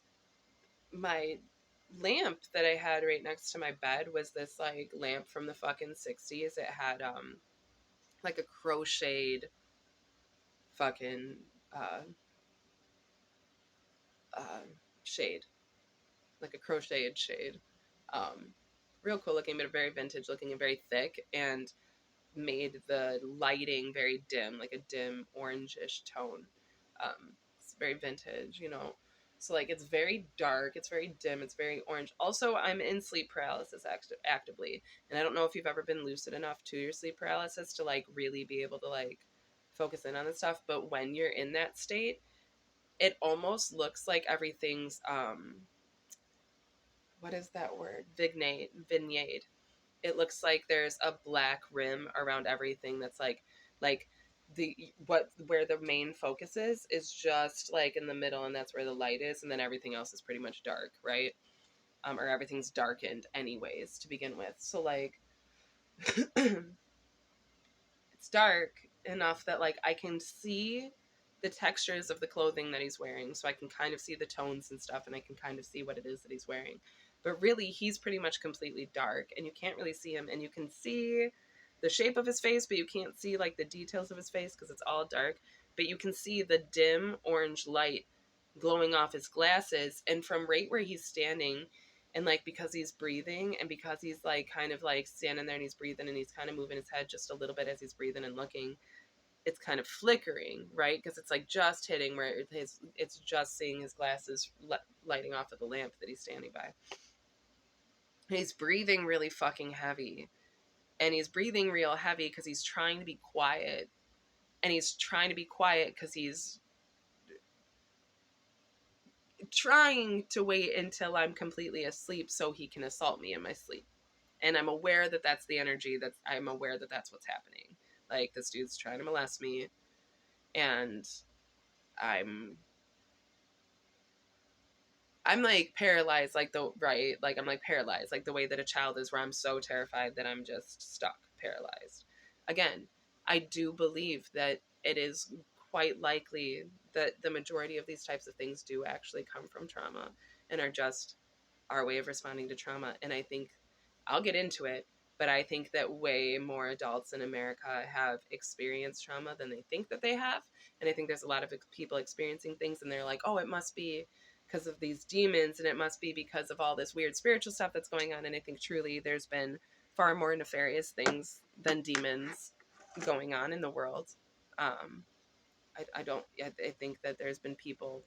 my lamp that I had right next to my bed was this like lamp from the fucking 60s. It had like a crocheted fucking uh uh shade, like a crocheted shade. Um Real cool looking, but very vintage looking and very thick, and made the lighting very dim, like a dim orangish tone. It's very vintage, So like it's very dark, it's very dim, it's very orange. Also, I'm in sleep paralysis actively, and I don't know if you've ever been lucid enough to your sleep paralysis to like really be able to like focus in on this stuff. But when you're in that state, it almost looks like everything's what is that word? Vignette. It looks like there's a black rim around everything that's like the what where the main focus is just like in the middle, and that's where the light is, and then everything else is pretty much dark, right? Or everything's darkened anyways to begin with. So like it's dark enough that like I can see the textures of the clothing that he's wearing, so I can kind of see the tones and stuff, and I can kind of see what it is that he's wearing. But really, he's pretty much completely dark, and you can't really see him, and you can see the shape of his face, but you can't see like the details of his face because it's all dark. but you can see the dim orange light glowing off his glasses, and from right where he's standing, and like because he's breathing and because he's like kind of like standing there and he's breathing and he's kind of moving his head just a little bit as he's breathing and looking, it's kind of flickering, right? Because it's like just hitting where it's just seeing his glasses lighting off of the lamp that he's standing by. And he's breathing really fucking heavy, and he's breathing real heavy because he's trying to be quiet, and he's trying to be quiet because he's trying to wait until I'm completely asleep so he can assault me in my sleep. And I'm aware that that's the energy, I'm aware that that's what's happening. Like, this dude's trying to molest me, and I'm like paralyzed, like I'm like paralyzed, like the way that a child is, where I'm so terrified that I'm just stuck, paralyzed. Again, I do believe that it is quite likely that the majority of these types of things do actually come from trauma and are just our way of responding to trauma. And I think I'll get into it, but I think that way more adults in America have experienced trauma than they think that they have. And I think there's a lot of people experiencing things and they're like, oh, it must be because of these demons and it must be because of all this weird spiritual stuff that's going on. And I think truly there's been far more nefarious things than demons going on in the world. I think that there's been people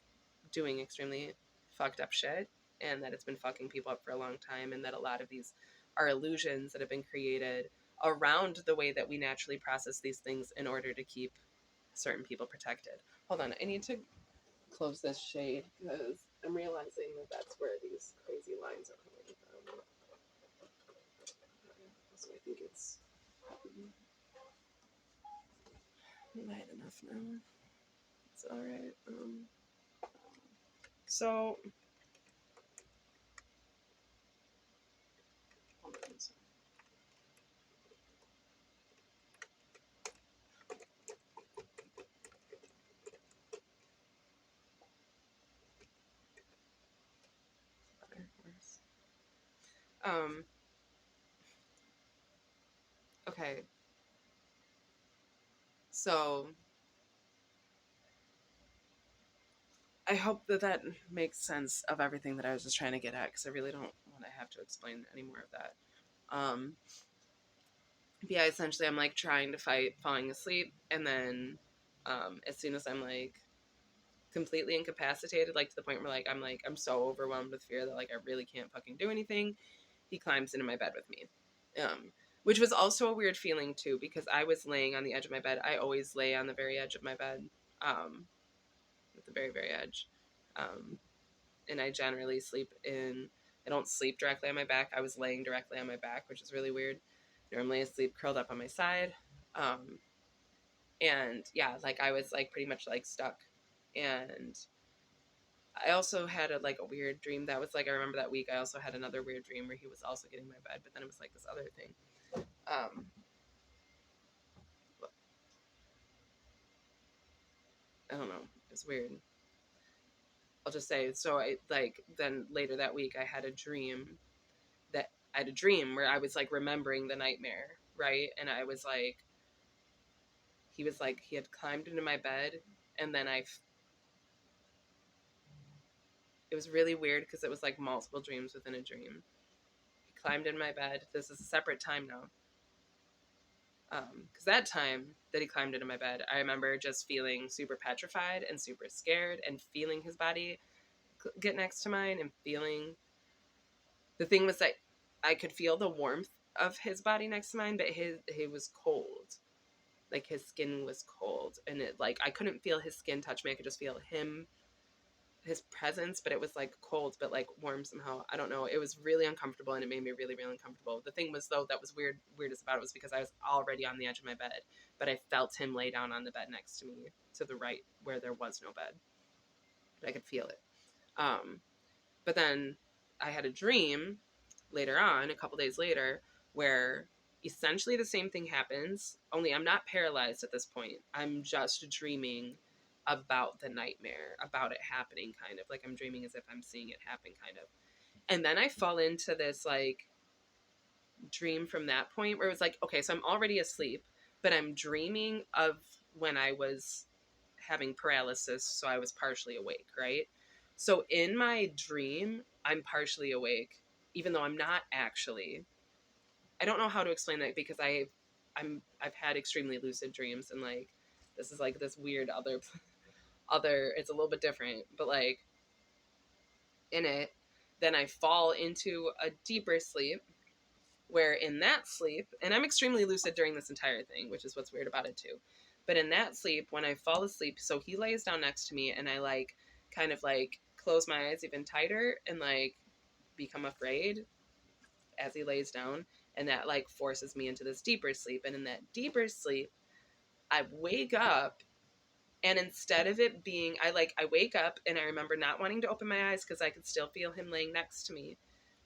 doing extremely fucked up shit, and that it's been fucking people up for a long time, and that a lot of these are illusions that have been created around the way that we naturally process these things in order to keep certain people protected. Hold on, I need to close this shade because I'm realizing that that's where these crazy lines are coming from. So I think it's light enough now. It's all right. So hold on. Um. Okay. So I hope that that makes sense of everything that I was just trying to get at, because I really don't want to have to explain any more of that. Um, yeah, essentially, I'm like trying to fight falling asleep, and then as soon as I'm like completely incapacitated, like to the point where I'm so overwhelmed with fear that like I really can't fucking do anything, he climbs into my bed with me. Which was also a weird feeling too, because I was laying on the edge of my bed. I always lay on the very edge of my bed, at the very, very edge. And I generally I don't sleep directly on my back. I was laying directly on my back, which is really weird. Normally I sleep curled up on my side. And yeah, like I was like pretty much like stuck. And I also had a weird dream that was like, I remember that week I also had another weird dream where he was also getting my bed, but then it was like this other thing. I don't know. It's weird. I'll just say, so I like, then later that week I had a dream where I was like remembering the nightmare, right? And I was like, he had climbed into my bed, and then it was really weird because it was like multiple dreams within a dream. He climbed in my bed. This is a separate time now. Because that time that he climbed into my bed, I remember just feeling super petrified and super scared, and feeling his body get next to mine, and feeling, the thing was that I could feel the warmth of his body next to mine, but he was cold. Like his skin was cold, and it like I couldn't feel his skin touch me. I could just feel his presence, but it was like cold but like warm somehow. I don't know. It was really uncomfortable, and it made me really, really uncomfortable. The thing was, though, that was weirdest about it was because I was already on the edge of my bed, but I felt him lay down on the bed next to me to the right where there was no bed. I could feel it. But then I had a dream later on, a couple days later, where essentially the same thing happens, only I'm not paralyzed at this point. I'm just dreaming about the nightmare, about it happening, kind of. Like I'm dreaming as if I'm seeing it happen, kind of. And then I fall into this like dream from that point where it was like, okay, so I'm already asleep, but I'm dreaming of when I having paralysis, so I was partially awake, right? So in my dream, I'm partially awake, even though I'm not actually. I don't know how to explain that because I've had extremely lucid dreams, and like this is like this weird other it's a little bit different, but like in it, then I fall into a deeper sleep where in that sleep, and I'm extremely lucid during this entire thing, which is what's weird about it too. But in that sleep, when I fall asleep, so he lays down next to me and I like kind of like close my eyes even tighter and like become afraid as he lays down, and that like forces me into this deeper sleep. And in that deeper sleep, I wake up, and instead of it being I wake up and I remember not wanting to open my eyes because I could still feel him laying next to me.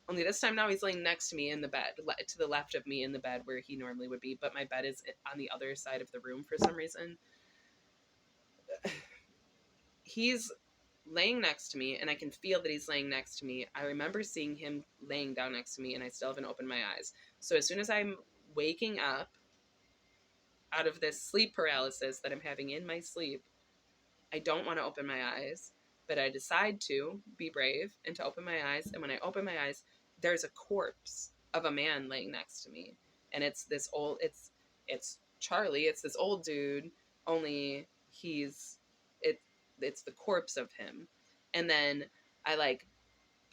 Only this time now he's laying next to me in the bed, to the left of me in the bed where he normally would be, but my bed is on the other side of the room for some reason. He's laying next to me and I can feel that he's laying next to me. I remember seeing him laying down next to me and I still haven't opened my eyes. So as soon as I'm waking up out of this sleep paralysis that I'm having in my sleep, I don't want to open my eyes, but I decide to be brave and to open my eyes. And when I open my eyes, there's a corpse of a man laying next to me. And it's Charlie. It's this old dude, only it, it's the corpse of him. And then I like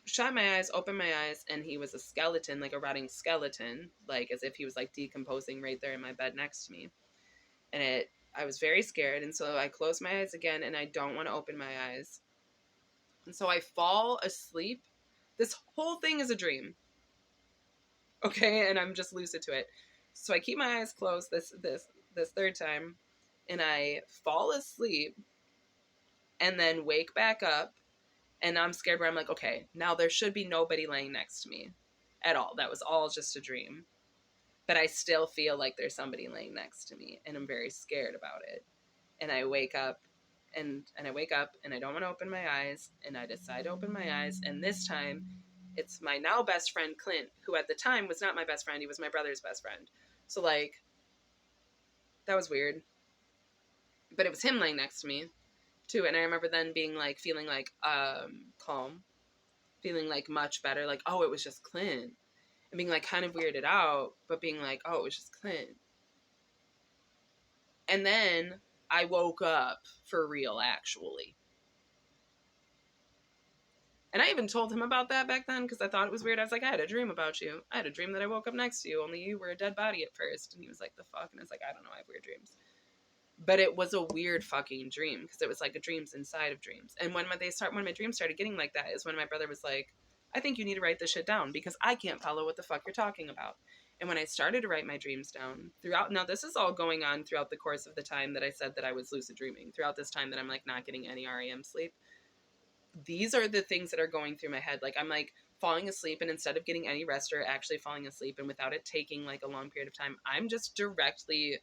shut my eyes, open my eyes, and he was a skeleton, like a rotting skeleton, like as if he was like decomposing right there in my bed next to me. And I was very scared, and so I close my eyes again, and I don't want to open my eyes. And so I fall asleep. This whole thing is a dream, okay? And I'm just lucid to it. So I keep my eyes closed this third time, and I fall asleep, and then wake back up, and I'm scared where I'm like, okay, now there should be nobody laying next to me at all. That was all just a dream. But I still feel like there's somebody laying next to me, and I'm very scared about it. And I wake up and I wake up and I don't want to open my eyes, and I decide to open my eyes, and this time it's my now best friend Clint, who at the time was not my best friend, he was my brother's best friend. So like that was weird. But it was him laying next to me too, and I remember then being like feeling like calm, feeling like much better, like oh it was just Clint. And being like kind of weirded out, but being like oh it was just Clint. And then I woke up for real, actually. And I even told him about that back then because I thought it was weird. I was like, I had a dream about you. I had a dream that I woke up next to you, only you were a dead body at first. And he was like, the fuck? And I was like, I don't know, I have weird dreams. But it was a weird fucking dream because it was like a dreams inside of dreams. And when my dreams started getting like that is when my brother was like, I think you need to write this shit down because I can't follow what the fuck you're talking about. And when I started to write my dreams down now this is all going on throughout the course of the time that I said that I was lucid dreaming, throughout this time that I'm like not getting any REM sleep. These are the things that are going through my head. Like I'm like falling asleep, and instead of getting any rest or actually falling asleep, and without it taking like a long period of time, I'm just directly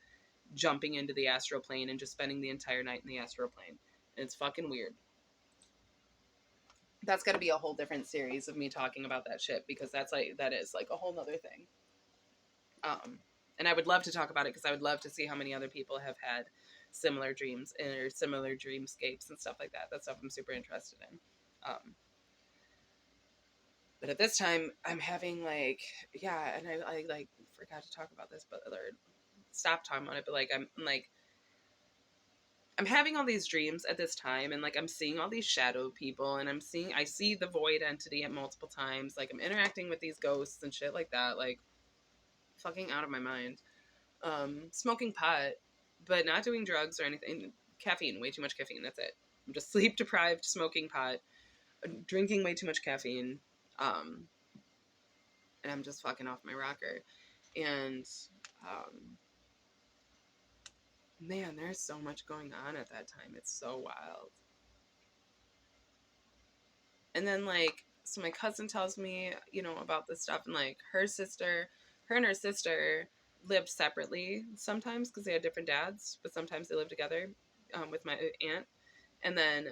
jumping into the astral plane and just spending the entire night in the astral plane. And it's fucking weird. That's got to be a whole different series of me talking about that shit because that is like a whole nother thing. And I would love to talk about it because I would love to see how many other people have had similar dreams or similar dreamscapes and stuff like that. That's stuff I'm super interested in. But at this time, I'm having like, yeah, and I like forgot to talk about this, but or stop talking about it. But like, I'm having all these dreams at this time, and like I'm seeing all these shadow people, and I see the void entity at multiple times. Like I'm interacting with these ghosts and shit like that. Like fucking out of my mind. Smoking pot, but not doing drugs or anything. Caffeine, way too much caffeine. That's it. I'm just sleep deprived, smoking pot, drinking way too much caffeine, and I'm just fucking off my rocker. And man, there's so much going on at that time. It's so wild. And then like, so my cousin tells me, about this stuff, and like her and her sister lived separately sometimes because they had different dads, but sometimes they lived together with my aunt. And then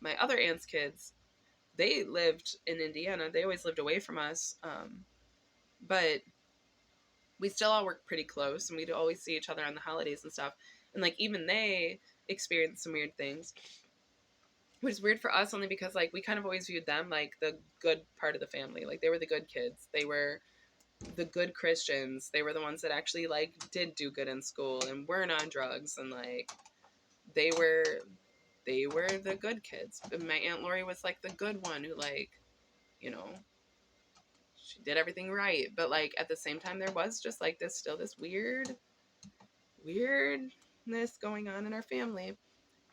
my other aunt's kids, they lived in Indiana. They always lived away from us, but we still all worked pretty close, and we'd always see each other on the holidays and stuff. And like even they experienced some weird things, which is weird for us only because like we kind of always viewed them like the good part of the family. Like they were the good kids. They were the good Christians. They were the ones that actually like did do good in school and weren't on drugs, and like they were the good kids. And my Aunt Lori was like the good one who like, you know, she did everything right. But like at the same time there was just like this weirdness going on in our family.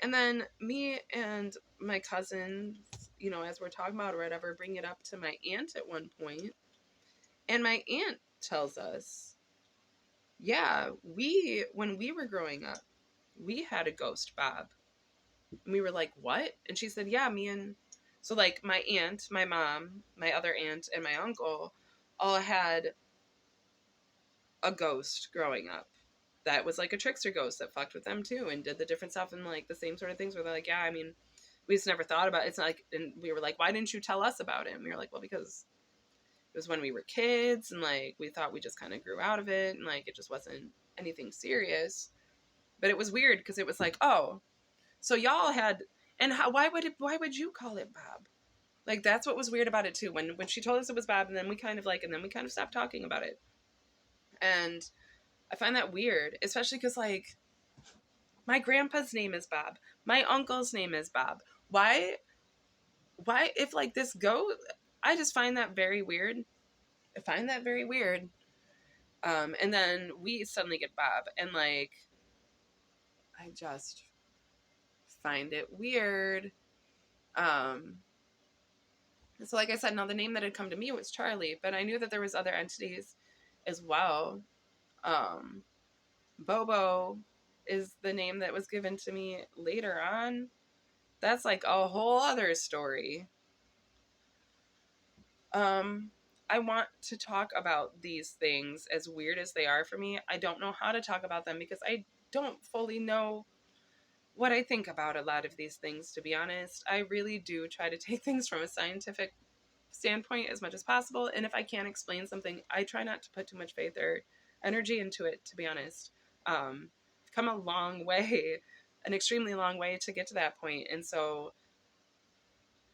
And then me and my cousins, you know, as we're talking about or whatever, bring it up to my aunt at one point, and my aunt tells us, yeah, when we were growing up, we had a ghost Bob. And we were like, what? And she said, yeah, me and so like my aunt, my mom, my other aunt, and my uncle all had a ghost growing up that was like a trickster ghost that fucked with them too and did the different stuff and like the same sort of things where they're like, yeah, I mean, we just never thought about it. It's not like, and we were like, why didn't you tell us about it? And we were like, well, because it was when we were kids and like we thought we just kind of grew out of it and like it just wasn't anything serious. But it was weird because it was like, oh, so y'all had, and how, why would you call it Bob? Like that's what was weird about it too. When she told us it was Bob, and then we kind of stopped talking about it. And I find that weird, especially because like my grandpa's name is Bob, my uncle's name is Bob. Why if like this goes? I just find that very weird. I find that very weird. And then we suddenly get Bob, and like I just find it weird. Um, so like I said, now the name that had come to me was Charlie, but I knew that there was other entities as well. Um, Bobo is the name that was given to me later on. That's like a whole other story. Um, I want to talk about these things as weird as they are for me. I don't know how to talk about them because I don't fully know what I think about a lot of these things, to be honest. I really do try to take things from a scientific standpoint as much as possible. And if I can't explain something, I try not to put too much faith or energy into it, to be honest. I've come a long way, an extremely long way to get to that point. And so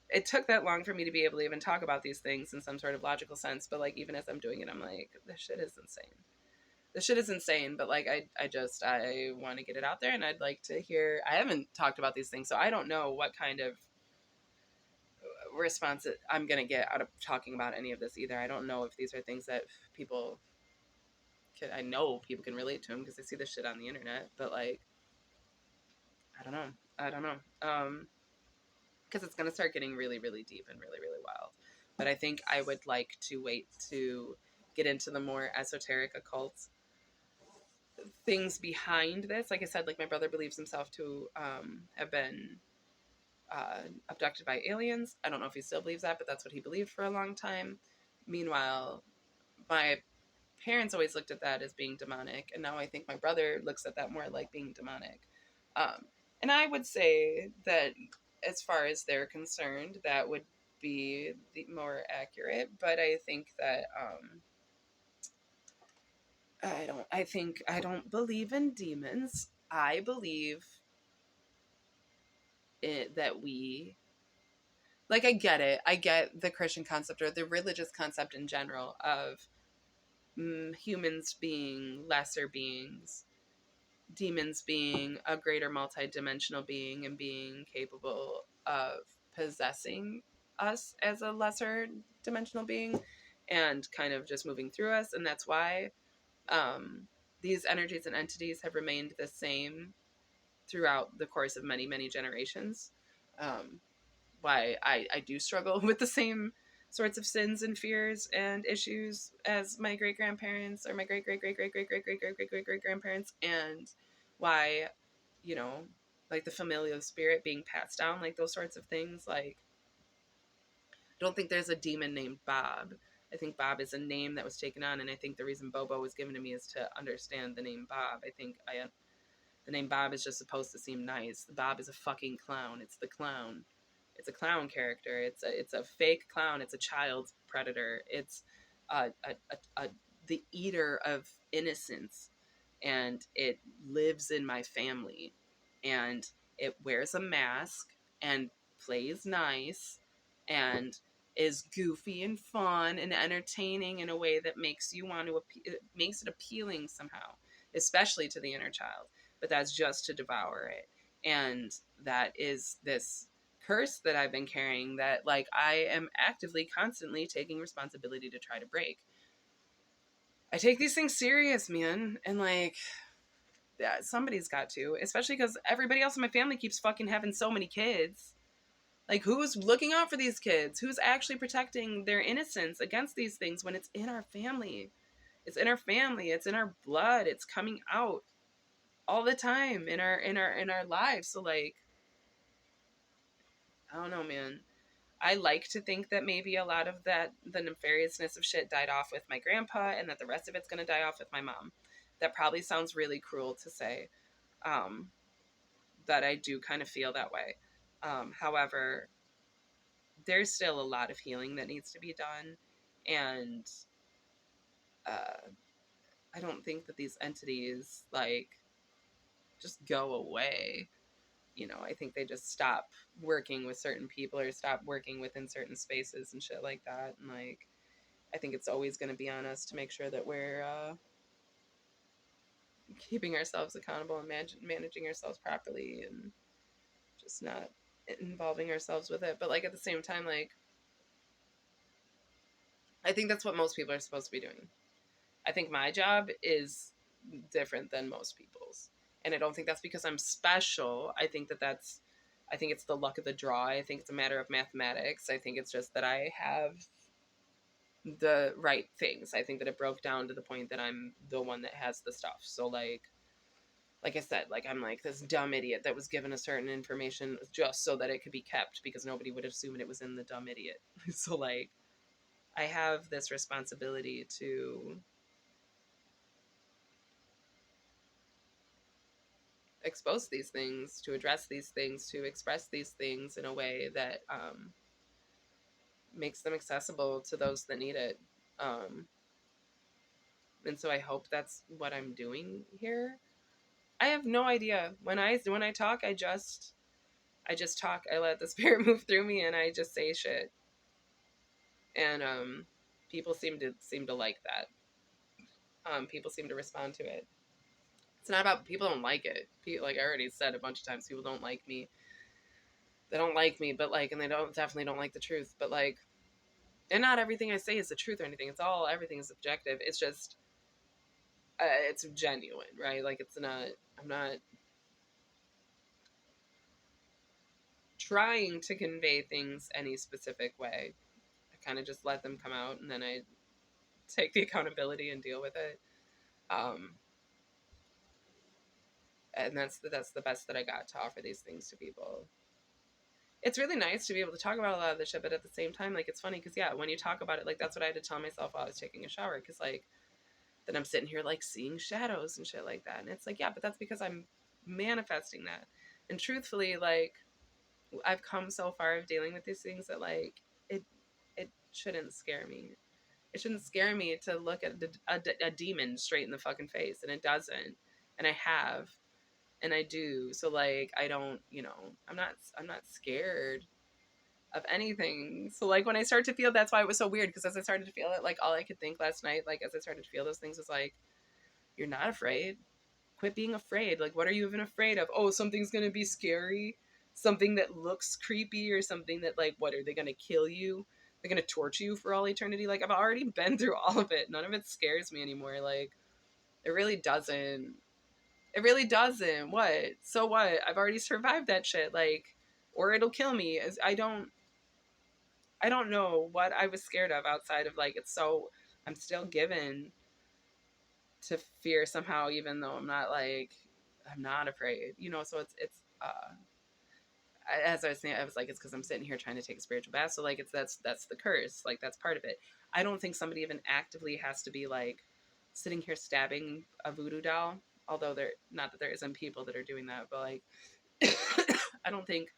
it took that long for me to be able to even talk about these things in some sort of logical sense. But like, even as I'm doing it, I'm like, this shit is insane. This shit is insane. But like, I want to get it out there, and I'd like to hear, I haven't talked about these things, so I don't know what kind of response that I'm going to get out of talking about any of this either. I don't know if these are things that people can, I know people can relate to them because they see this shit on the internet, but like, I don't know. Because it's going to start getting really, really deep and really, really wild. But I think I would like to wait to get into the more esoteric occult things behind this. Like I said, like my brother believes himself to have been abducted by aliens. I don't know if he still believes that, but that's what he believed for a long time. Meanwhile, my parents always looked at that as being demonic, and now I think my brother looks at that more like being demonic. And I would say that as far as they're concerned, that would be the more accurate, but I think that I don't believe in demons. I believe that we, like, I get it. I get the Christian concept or the religious concept in general of humans being lesser beings, demons being a greater multidimensional being and being capable of possessing us as a lesser dimensional being and kind of just moving through us. And that's why these energies and entities have remained the same throughout the course of many, many generations. Why I do struggle with the same sorts of sins and fears and issues as my great grandparents or my great great great great great great great great great great great grandparents, and why, you know, like the familial spirit being passed down, like those sorts of things. Like, I don't think there's a demon named Bob. I think Bob is a name that was taken on, and I think the reason Bobo was given to me is to understand the name Bob. I think the name Bob is just supposed to seem nice. Bob is a fucking clown. It's the clown. It's a clown character. It's a fake clown. It's a child predator. It's the eater of innocence, and it lives in my family. and it wears a mask and plays nice and is goofy and fun and entertaining in a way that makes you want to it makes it appealing somehow, especially to the inner child, but that's just to devour it. And that is this curse that I've been carrying that like I am actively constantly taking responsibility to try to break. I take these things serious, man, and like yeah, somebody's got to, especially because everybody else in my family keeps fucking having so many kids. Like, who's looking out for these kids? Who's actually protecting their innocence against these things when it's in our family? It's in our family. It's in our blood. It's coming out all the time in our lives. So like, I don't know, man. I like to think that maybe a lot of that the nefariousness of shit died off with my grandpa, and that the rest of it's gonna die off with my mom. That probably sounds really cruel to say. Um, that I do kind of feel that way. However, there's still a lot of healing that needs to be done, and uh, I don't think that these entities like just go away. You know, I think they just stop working with certain people or stop working within certain spaces and shit like that. And like, I think it's always going to be on us to make sure that we're keeping ourselves accountable and managing ourselves properly and just not involving ourselves with it. But like at the same time, like I think that's what most people are supposed to be doing. I think my job is different than most people's. And I don't think that's because I'm special. I think it's the luck of the draw. I think it's a matter of mathematics. I think it's just that I have the right things. I think that it broke down to the point that I'm the one that has the stuff. So like I said, like I'm like this dumb idiot that was given a certain information just so that it could be kept because nobody would assume it was in the dumb idiot. So like I have this responsibility to expose these things, to address these things, to express these things in a way that makes them accessible to those that need it. Um, and so I hope that's what I'm doing here. I have no idea. When I talk, I just talk. I let the spirit move through me, and I just say shit. And people seem to like that. People seem to respond to it. It's not about people don't like it. People, like I already said a bunch of times, people don't like me. They don't like me, but like, and they definitely don't like the truth. But like, and not everything I say is the truth or anything. Everything is objective. It's just it's genuine, right? Like it's not. I'm not trying to convey things any specific way. I kind of just let them come out, and then I take the accountability and deal with it. Um, and that's the best that I got to offer these things to people. It's really nice to be able to talk about a lot of this shit, but at the same time, like it's funny because yeah, when you talk about it, like that's what I had to tell myself while I was taking a shower because like then I'm sitting here like seeing shadows and shit like that, and it's like yeah, but that's because I'm manifesting that. And truthfully, like I've come so far of dealing with these things that like it it shouldn't scare me. It shouldn't scare me to look at a demon straight in the fucking face, and it doesn't. And I have, and I do. So like I don't, I'm not scared of anything. So like when I start to feel, that's why it was so weird because as I started to feel it, like all I could think last night, like as I started to feel those things was like, you're not afraid. Quit being afraid. Like what are you even afraid of? Oh, something's gonna be scary. Something that looks creepy or something that like what are they gonna kill you? They're gonna torture you for all eternity. Like I've already been through all of it. None of it scares me anymore. Like it really doesn't. It really doesn't. What? So what? I've already survived that shit. Like, or it'll kill me. I don't know what I was scared of outside of like it's so I'm still given to fear somehow even though I'm not afraid. So it's as I was saying I was like it's cuz I'm sitting here trying to take a spiritual bath so like it's that's the curse. Like that's part of it. I don't think somebody even actively has to be like sitting here stabbing a voodoo doll, although there not that there isn't people that are doing that, but like I don't think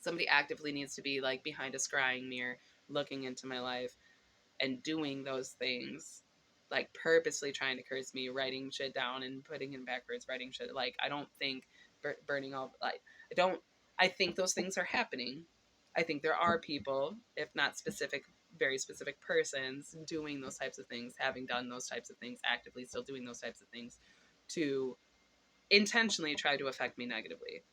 somebody actively needs to be like behind a scrying mirror looking into my life and doing those things, like purposely trying to curse me, writing shit down and putting in backwards, writing shit. Like, I don't think burning all light. I think those things are happening. I think there are people, if not specific, very specific persons, doing those types of things, having done those types of things, actively still doing those types of things to intentionally try to affect me negatively.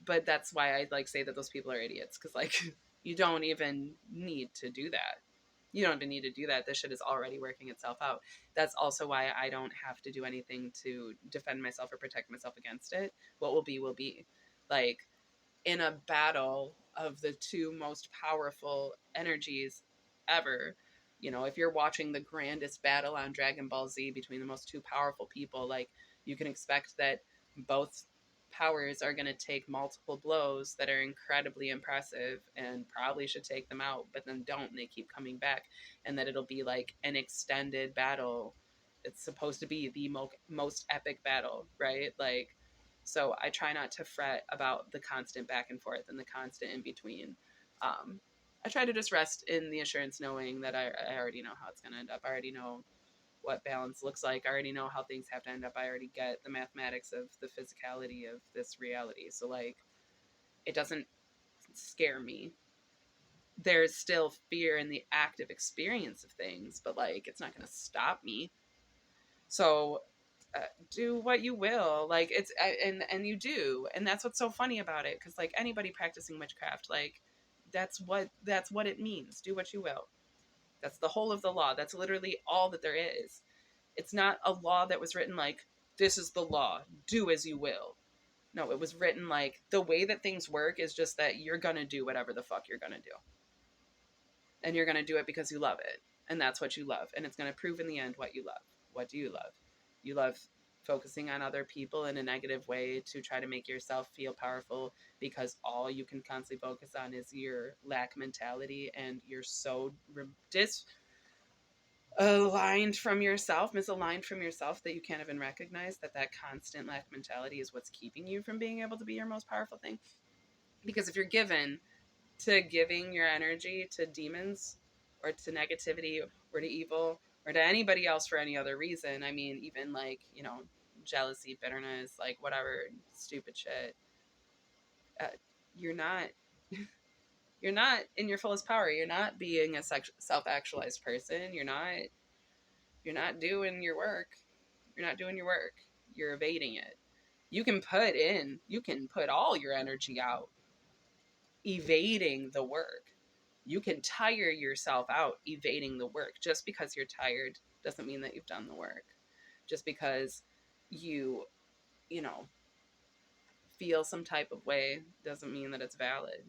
But that's why I like say that those people are idiots, because like you don't even need to do that. You don't even need to do that. This shit is already working itself out. That's also why I don't have to do anything to defend myself or protect myself against it. What will be will be. Like in a battle of the two most powerful energies ever, you know, if you're watching the grandest battle on Dragon Ball Z between the most two powerful people, like you can expect that both powers are going to take multiple blows that are incredibly impressive and probably should take them out, but then don't, and they keep coming back, and that it'll be like an extended battle. It's supposed to be the most epic battle, right? Like, so I try not to fret about the constant back and forth and the constant in between. I try to just rest in the assurance knowing that I already know how it's going to end up. I already know what balance looks like. I already know how things have to end up. I already get the mathematics of the physicality of this reality. So, like, it doesn't scare me. There's still fear in the active experience of things, but, like, it's not going to stop me. So, do what you will, like it's and you do, and that's what's so funny about it, because like anybody practicing witchcraft, like that's what it means. Do what you will. That's the whole of the law. That's literally all that there is. It's not a law that was written like, this is the law, do as you will. No, it was written like, the way that things work is just that you're gonna do whatever the fuck you're gonna do, and you're gonna do it because you love it, and that's what you love, and it's gonna prove in the end what you love. What do you love? You love focusing on other people in a negative way to try to make yourself feel powerful, because all you can constantly focus on is your lack mentality, and you're so misaligned from yourself that you can't even recognize that that constant lack mentality is what's keeping you from being able to be your most powerful thing. Because if you're given to giving your energy to demons or to negativity or to evil or to anybody else for any other reason, I mean, even like, you know, jealousy, bitterness, like whatever stupid shit, uh, you're not you're not in your fullest power. You're not being a self-actualized person. You're not doing your work. You're not doing your work. You're evading it. You can put all your energy out evading the work. You can tire yourself out evading the work. Just because you're tired doesn't mean that you've done the work. Just because you, you know, feel some type of way doesn't mean that it's valid.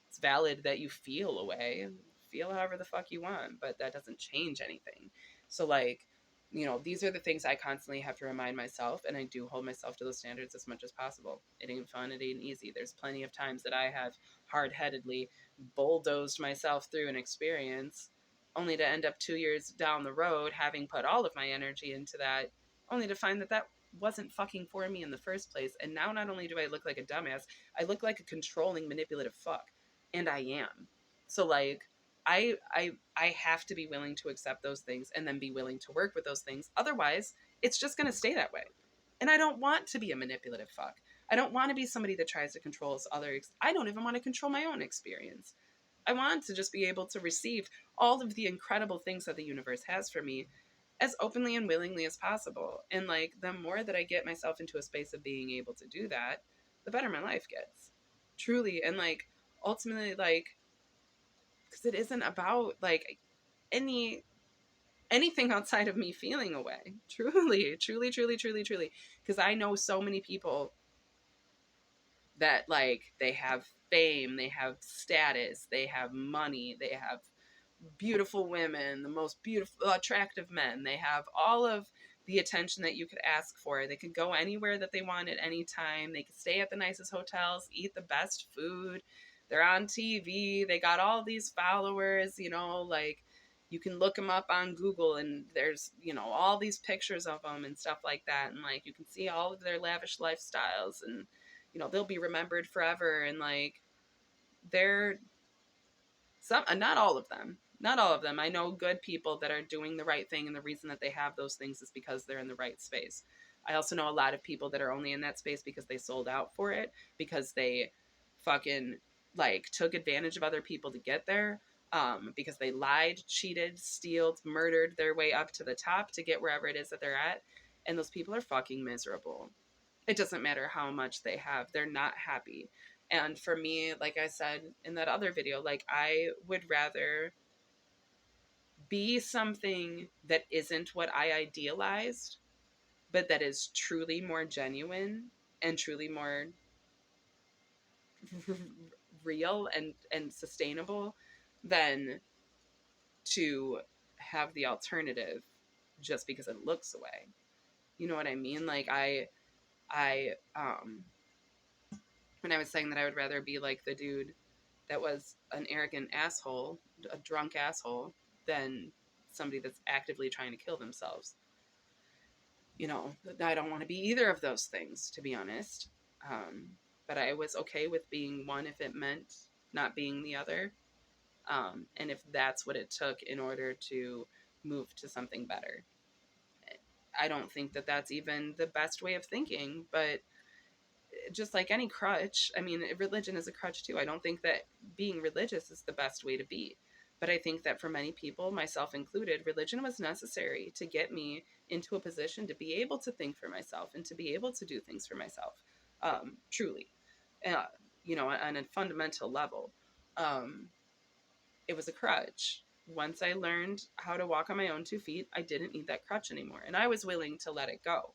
It's valid that you feel a way. Feel however the fuck you want, but that doesn't change anything. So, like, you know, these are the things I constantly have to remind myself, and I do hold myself to those standards as much as possible. It ain't fun, it ain't easy. There's plenty of times that I have hard-headedly bulldozed myself through an experience, only to end up 2 years down the road having put all of my energy into that, only to find that that wasn't fucking for me in the first place. And now not only do I look like a dumbass, I look like a controlling, manipulative fuck. And I am. So like I have to be willing to accept those things and then be willing to work with those things. Otherwise, it's just going to stay that way. And I don't want to be a manipulative fuck. I don't want to be somebody that tries to control others. I don't even want to control my own experience. I want to just be able to receive all of the incredible things that the universe has for me as openly and willingly as possible. And like the more that I get myself into a space of being able to do that, the better my life gets. Truly. And like ultimately, like, because it isn't about like anything outside of me feeling away. Truly, truly, truly, truly, truly. Because I know so many people that like they have fame, they have status, they have money, they have beautiful women, the most beautiful, attractive men. They have all of the attention that you could ask for. They could go anywhere that they want at any time. They could stay at the nicest hotels, eat the best food. They're on TV. They got all these followers, you know, like you can look them up on Google and there's, you know, all these pictures of them and stuff like that. And like you can see all of their lavish lifestyles and, you know, they'll be remembered forever. And like they're not all of them. Not all of them. I know good people that are doing the right thing, and the reason that they have those things is because they're in the right space. I also know a lot of people that are only in that space because they sold out for it, because they fucking like took advantage of other people to get there, because they lied, cheated, stealed, murdered their way up to the top to get wherever it is that they're at. And those people are fucking miserable. It doesn't matter how much they have, they're not happy. And for me, like I said in that other video, like I would rather be something that isn't what I idealized, but that is truly more genuine and truly more real and sustainable than to have the alternative just because it looks away. You know what I mean? Like I when I was saying that I would rather be like the dude that was an arrogant asshole, a drunk asshole, than somebody that's actively trying to kill themselves. You know, I don't want to be either of those things, to be honest. But I was okay with being one if it meant not being the other. And if that's what it took in order to move to something better. I don't think that that's even the best way of thinking, but just like any crutch, I mean, religion is a crutch too. I don't think that being religious is the best way to be. But I think that for many people, myself included, religion was necessary to get me into a position to be able to think for myself and to be able to do things for myself, truly, uh, you know, on a fundamental level. Um, it was a crutch. Once I learned how to walk on my own 2 feet, I didn't need that crutch anymore. And I was willing to let it go.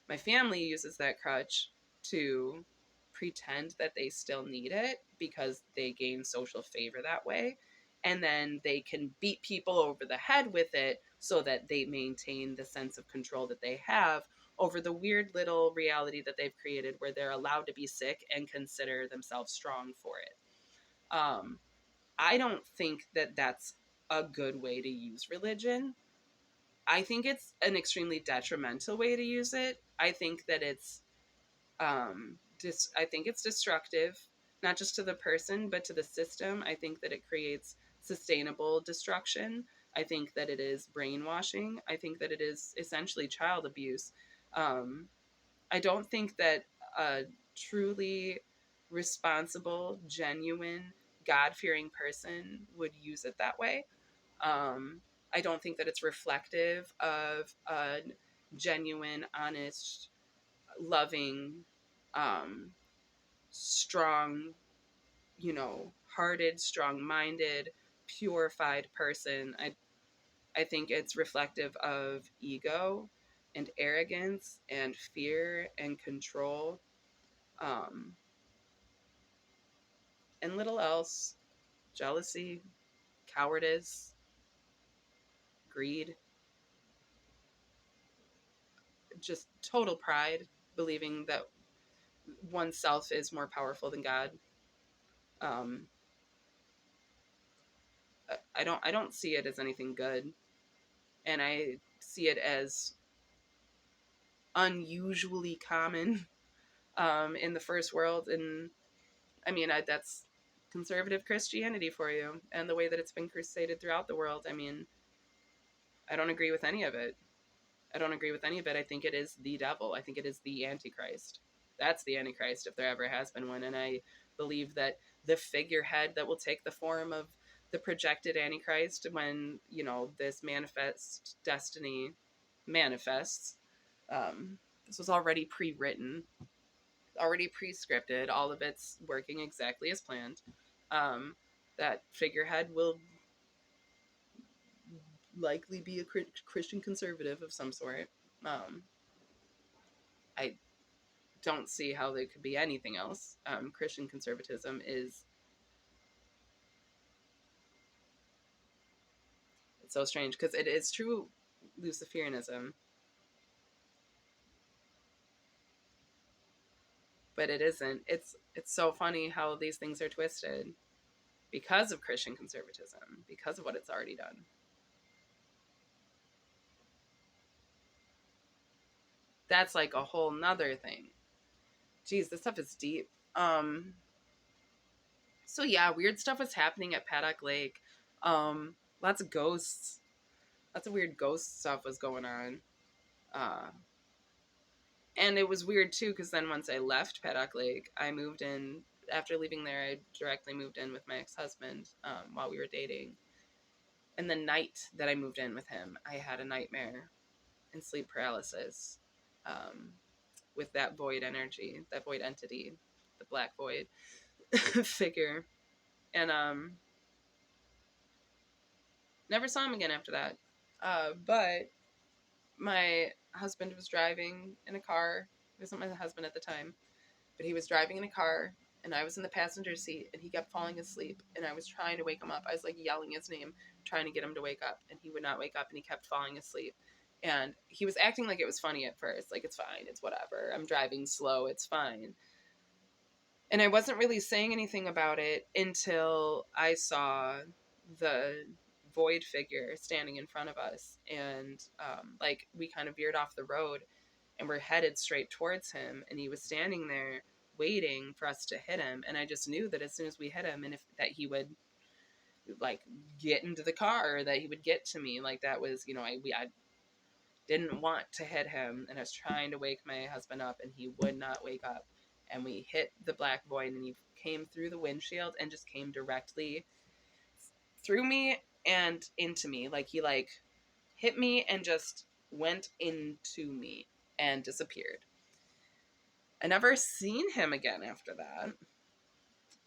My family uses that crutch to pretend that they still need it because they gain social favor that way. And then they can beat people over the head with it so that they maintain the sense of control that they have over the weird little reality that they've created where they're allowed to be sick and consider themselves strong for it. I don't think that that's a good way to use religion. I think it's an extremely detrimental way to use it. I think that I think it's destructive, not just to the person but to the system. I think that it creates sustainable destruction. I think that it is brainwashing. I think that it is essentially child abuse. um, I don't think that a truly responsible, genuine, God-fearing person would use it that way. um, I don't think that it's reflective of a genuine, honest, loving, um, strong, you know, hearted, strong minded, purified person. I think it's reflective of ego and arrogance and fear and control, um, and little else, jealousy, cowardice, greed, just total pride, believing that oneself is more powerful than God. Um, I don't see it as anything good, and I see it as unusually common in the first world. And I mean, that's conservative Christianity for you, and the way that it's been crusaded throughout the world. I mean, I don't agree with any of it. I don't agree with any of it. I think it is the devil. I think it is the Antichrist. That's the Antichrist if there ever has been one. And I believe that the figurehead that will take the form of the projected Antichrist when, you know, this manifest destiny manifests, this was already pre-written, already pre-scripted. All of it's working exactly as planned. That figurehead will likely be a Christian conservative of some sort. Um, I don't see how they could be anything else. Christian conservatism is, it's so strange because it is true Luciferianism, but it isn't. It's so funny how these things are twisted because of Christian conservatism, because of what it's already done. That's like a whole nother thing. Geez, this stuff is deep. So yeah, weird stuff was happening at Paddock Lake. Lots of ghosts. Lots of weird ghost stuff was going on. Uh, And it was weird too, because then once I left Paddock Lake, I moved in. After leaving there, I directly moved in with my ex-husband while we were dating. And the night that I moved in with him, I had a nightmare and sleep paralysis um, with that void energy, that void entity, the black void figure. And never saw him again after that. But my husband was driving in a car. He wasn't my husband at the time, but he was driving in a car, and I was in the passenger seat, and he kept falling asleep, and I was trying to wake him up. I was like yelling his name, trying to get him to wake up, and he would not wake up, and he kept falling asleep. And he was acting like it was funny at first, like, it's fine, it's whatever, I'm driving slow, it's fine. And I wasn't really saying anything about it until I saw the void figure standing in front of us, and like, we kind of veered off the road, and we're headed straight towards him, and he was standing there waiting for us to hit him. And I just knew that as soon as we hit him, and if that he would like get into the car, or that he would get to me. Like, that was, I didn't want to hit him, and I was trying to wake my husband up, and he would not wake up. And we hit the black void, and he came through the windshield and just came directly through me and into me. Like, he hit me and just went into me and disappeared. I never seen him again after that.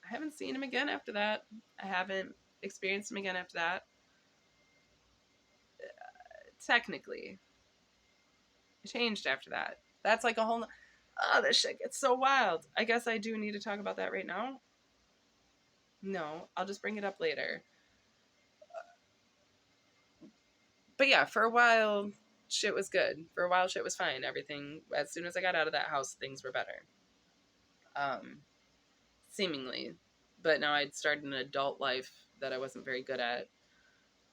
I haven't seen him again after that. I haven't experienced him again after that. Technically, it changed after that. That's like a whole. Oh, this shit gets so wild. I guess I do need to talk about that right now. No, I'll just bring it up later. But yeah, for a while, shit was good. For a while, shit was fine. Everything, as soon as I got out of that house, things were better. Seemingly. But now I'd started an adult life that I wasn't very good at.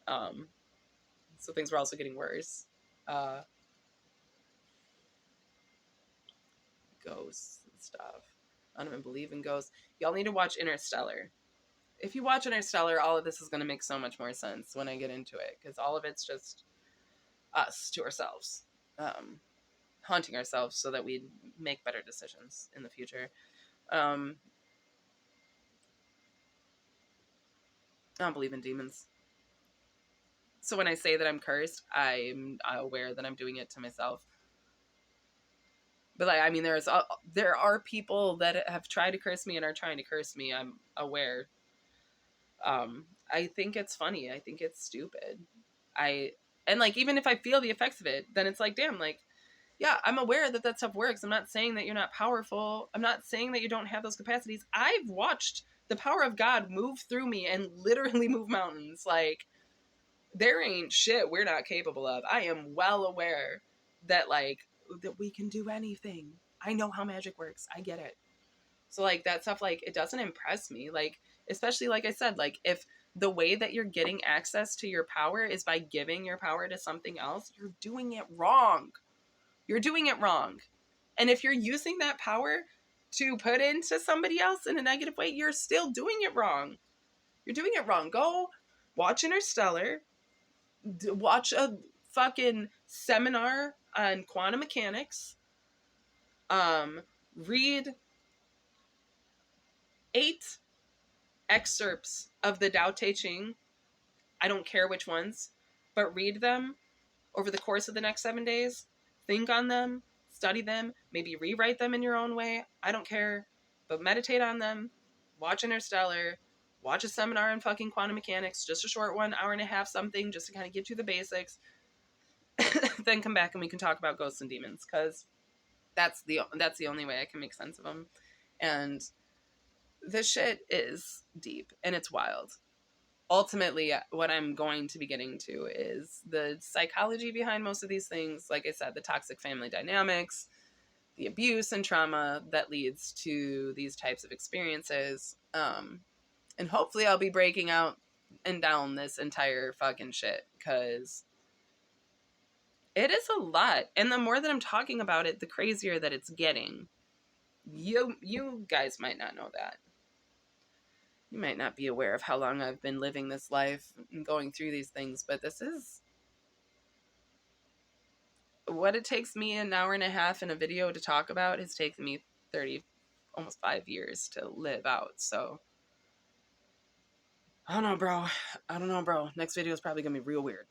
So things were also getting worse. Ghosts and stuff. I don't even believe in ghosts. Y'all need to watch Interstellar. If you watch Interstellar, all of this is going to make so much more sense when I get into it, because all of it's just us to ourselves, haunting ourselves so that we make better decisions in the future. I don't believe in demons. So when I say that I'm cursed, I'm aware that I'm doing it to myself. But like, I mean, there are people that have tried to curse me and are trying to curse me. I'm aware. I think it's funny. I think it's stupid. And like, even if I feel the effects of it, then it's like, damn, like, yeah, I'm aware that stuff works. I'm not saying that you're not powerful. I'm not saying that you don't have those capacities. I've watched the power of God move through me and literally move mountains. Like, there ain't shit we're not capable of. I am well aware that, like, that we can do anything. I know how magic works. I get it. So, like, that stuff, like, it doesn't impress me. Like, especially, like I said, like, if the way that you're getting access to your power is by giving your power to something else, you're doing it wrong. You're doing it wrong. And if you're using that power to put into somebody else in a negative way, you're still doing it wrong. You're doing it wrong. Go watch Interstellar. Watch a fucking seminar on quantum mechanics. Read 8 excerpts of the Tao Te Ching. I don't care which ones, but read them over the course of the next 7 days. Think on them, study them, maybe rewrite them in your own way. I don't care, but meditate on them. Watch Interstellar. Watch a seminar on fucking quantum mechanics, just a short one, hour and a half something, just to kind of get you the basics. Then come back and we can talk about ghosts and demons, because that's the only way I can make sense of them. And this shit is deep and it's wild. Ultimately, what I'm going to be getting to is the psychology behind most of these things. Like I said, the toxic family dynamics, the abuse and trauma that leads to these types of experiences. And hopefully I'll be breaking out and down this entire fucking shit, because it is a lot. And the more that I'm talking about it, the crazier that it's getting. You guys might not know that. You might not be aware of how long I've been living this life and going through these things, but this is... what it takes me an hour and a half in a video to talk about has taken me 30, almost 5 years to live out. So I don't know, bro. I don't know, bro. Next video is probably gonna be real weird.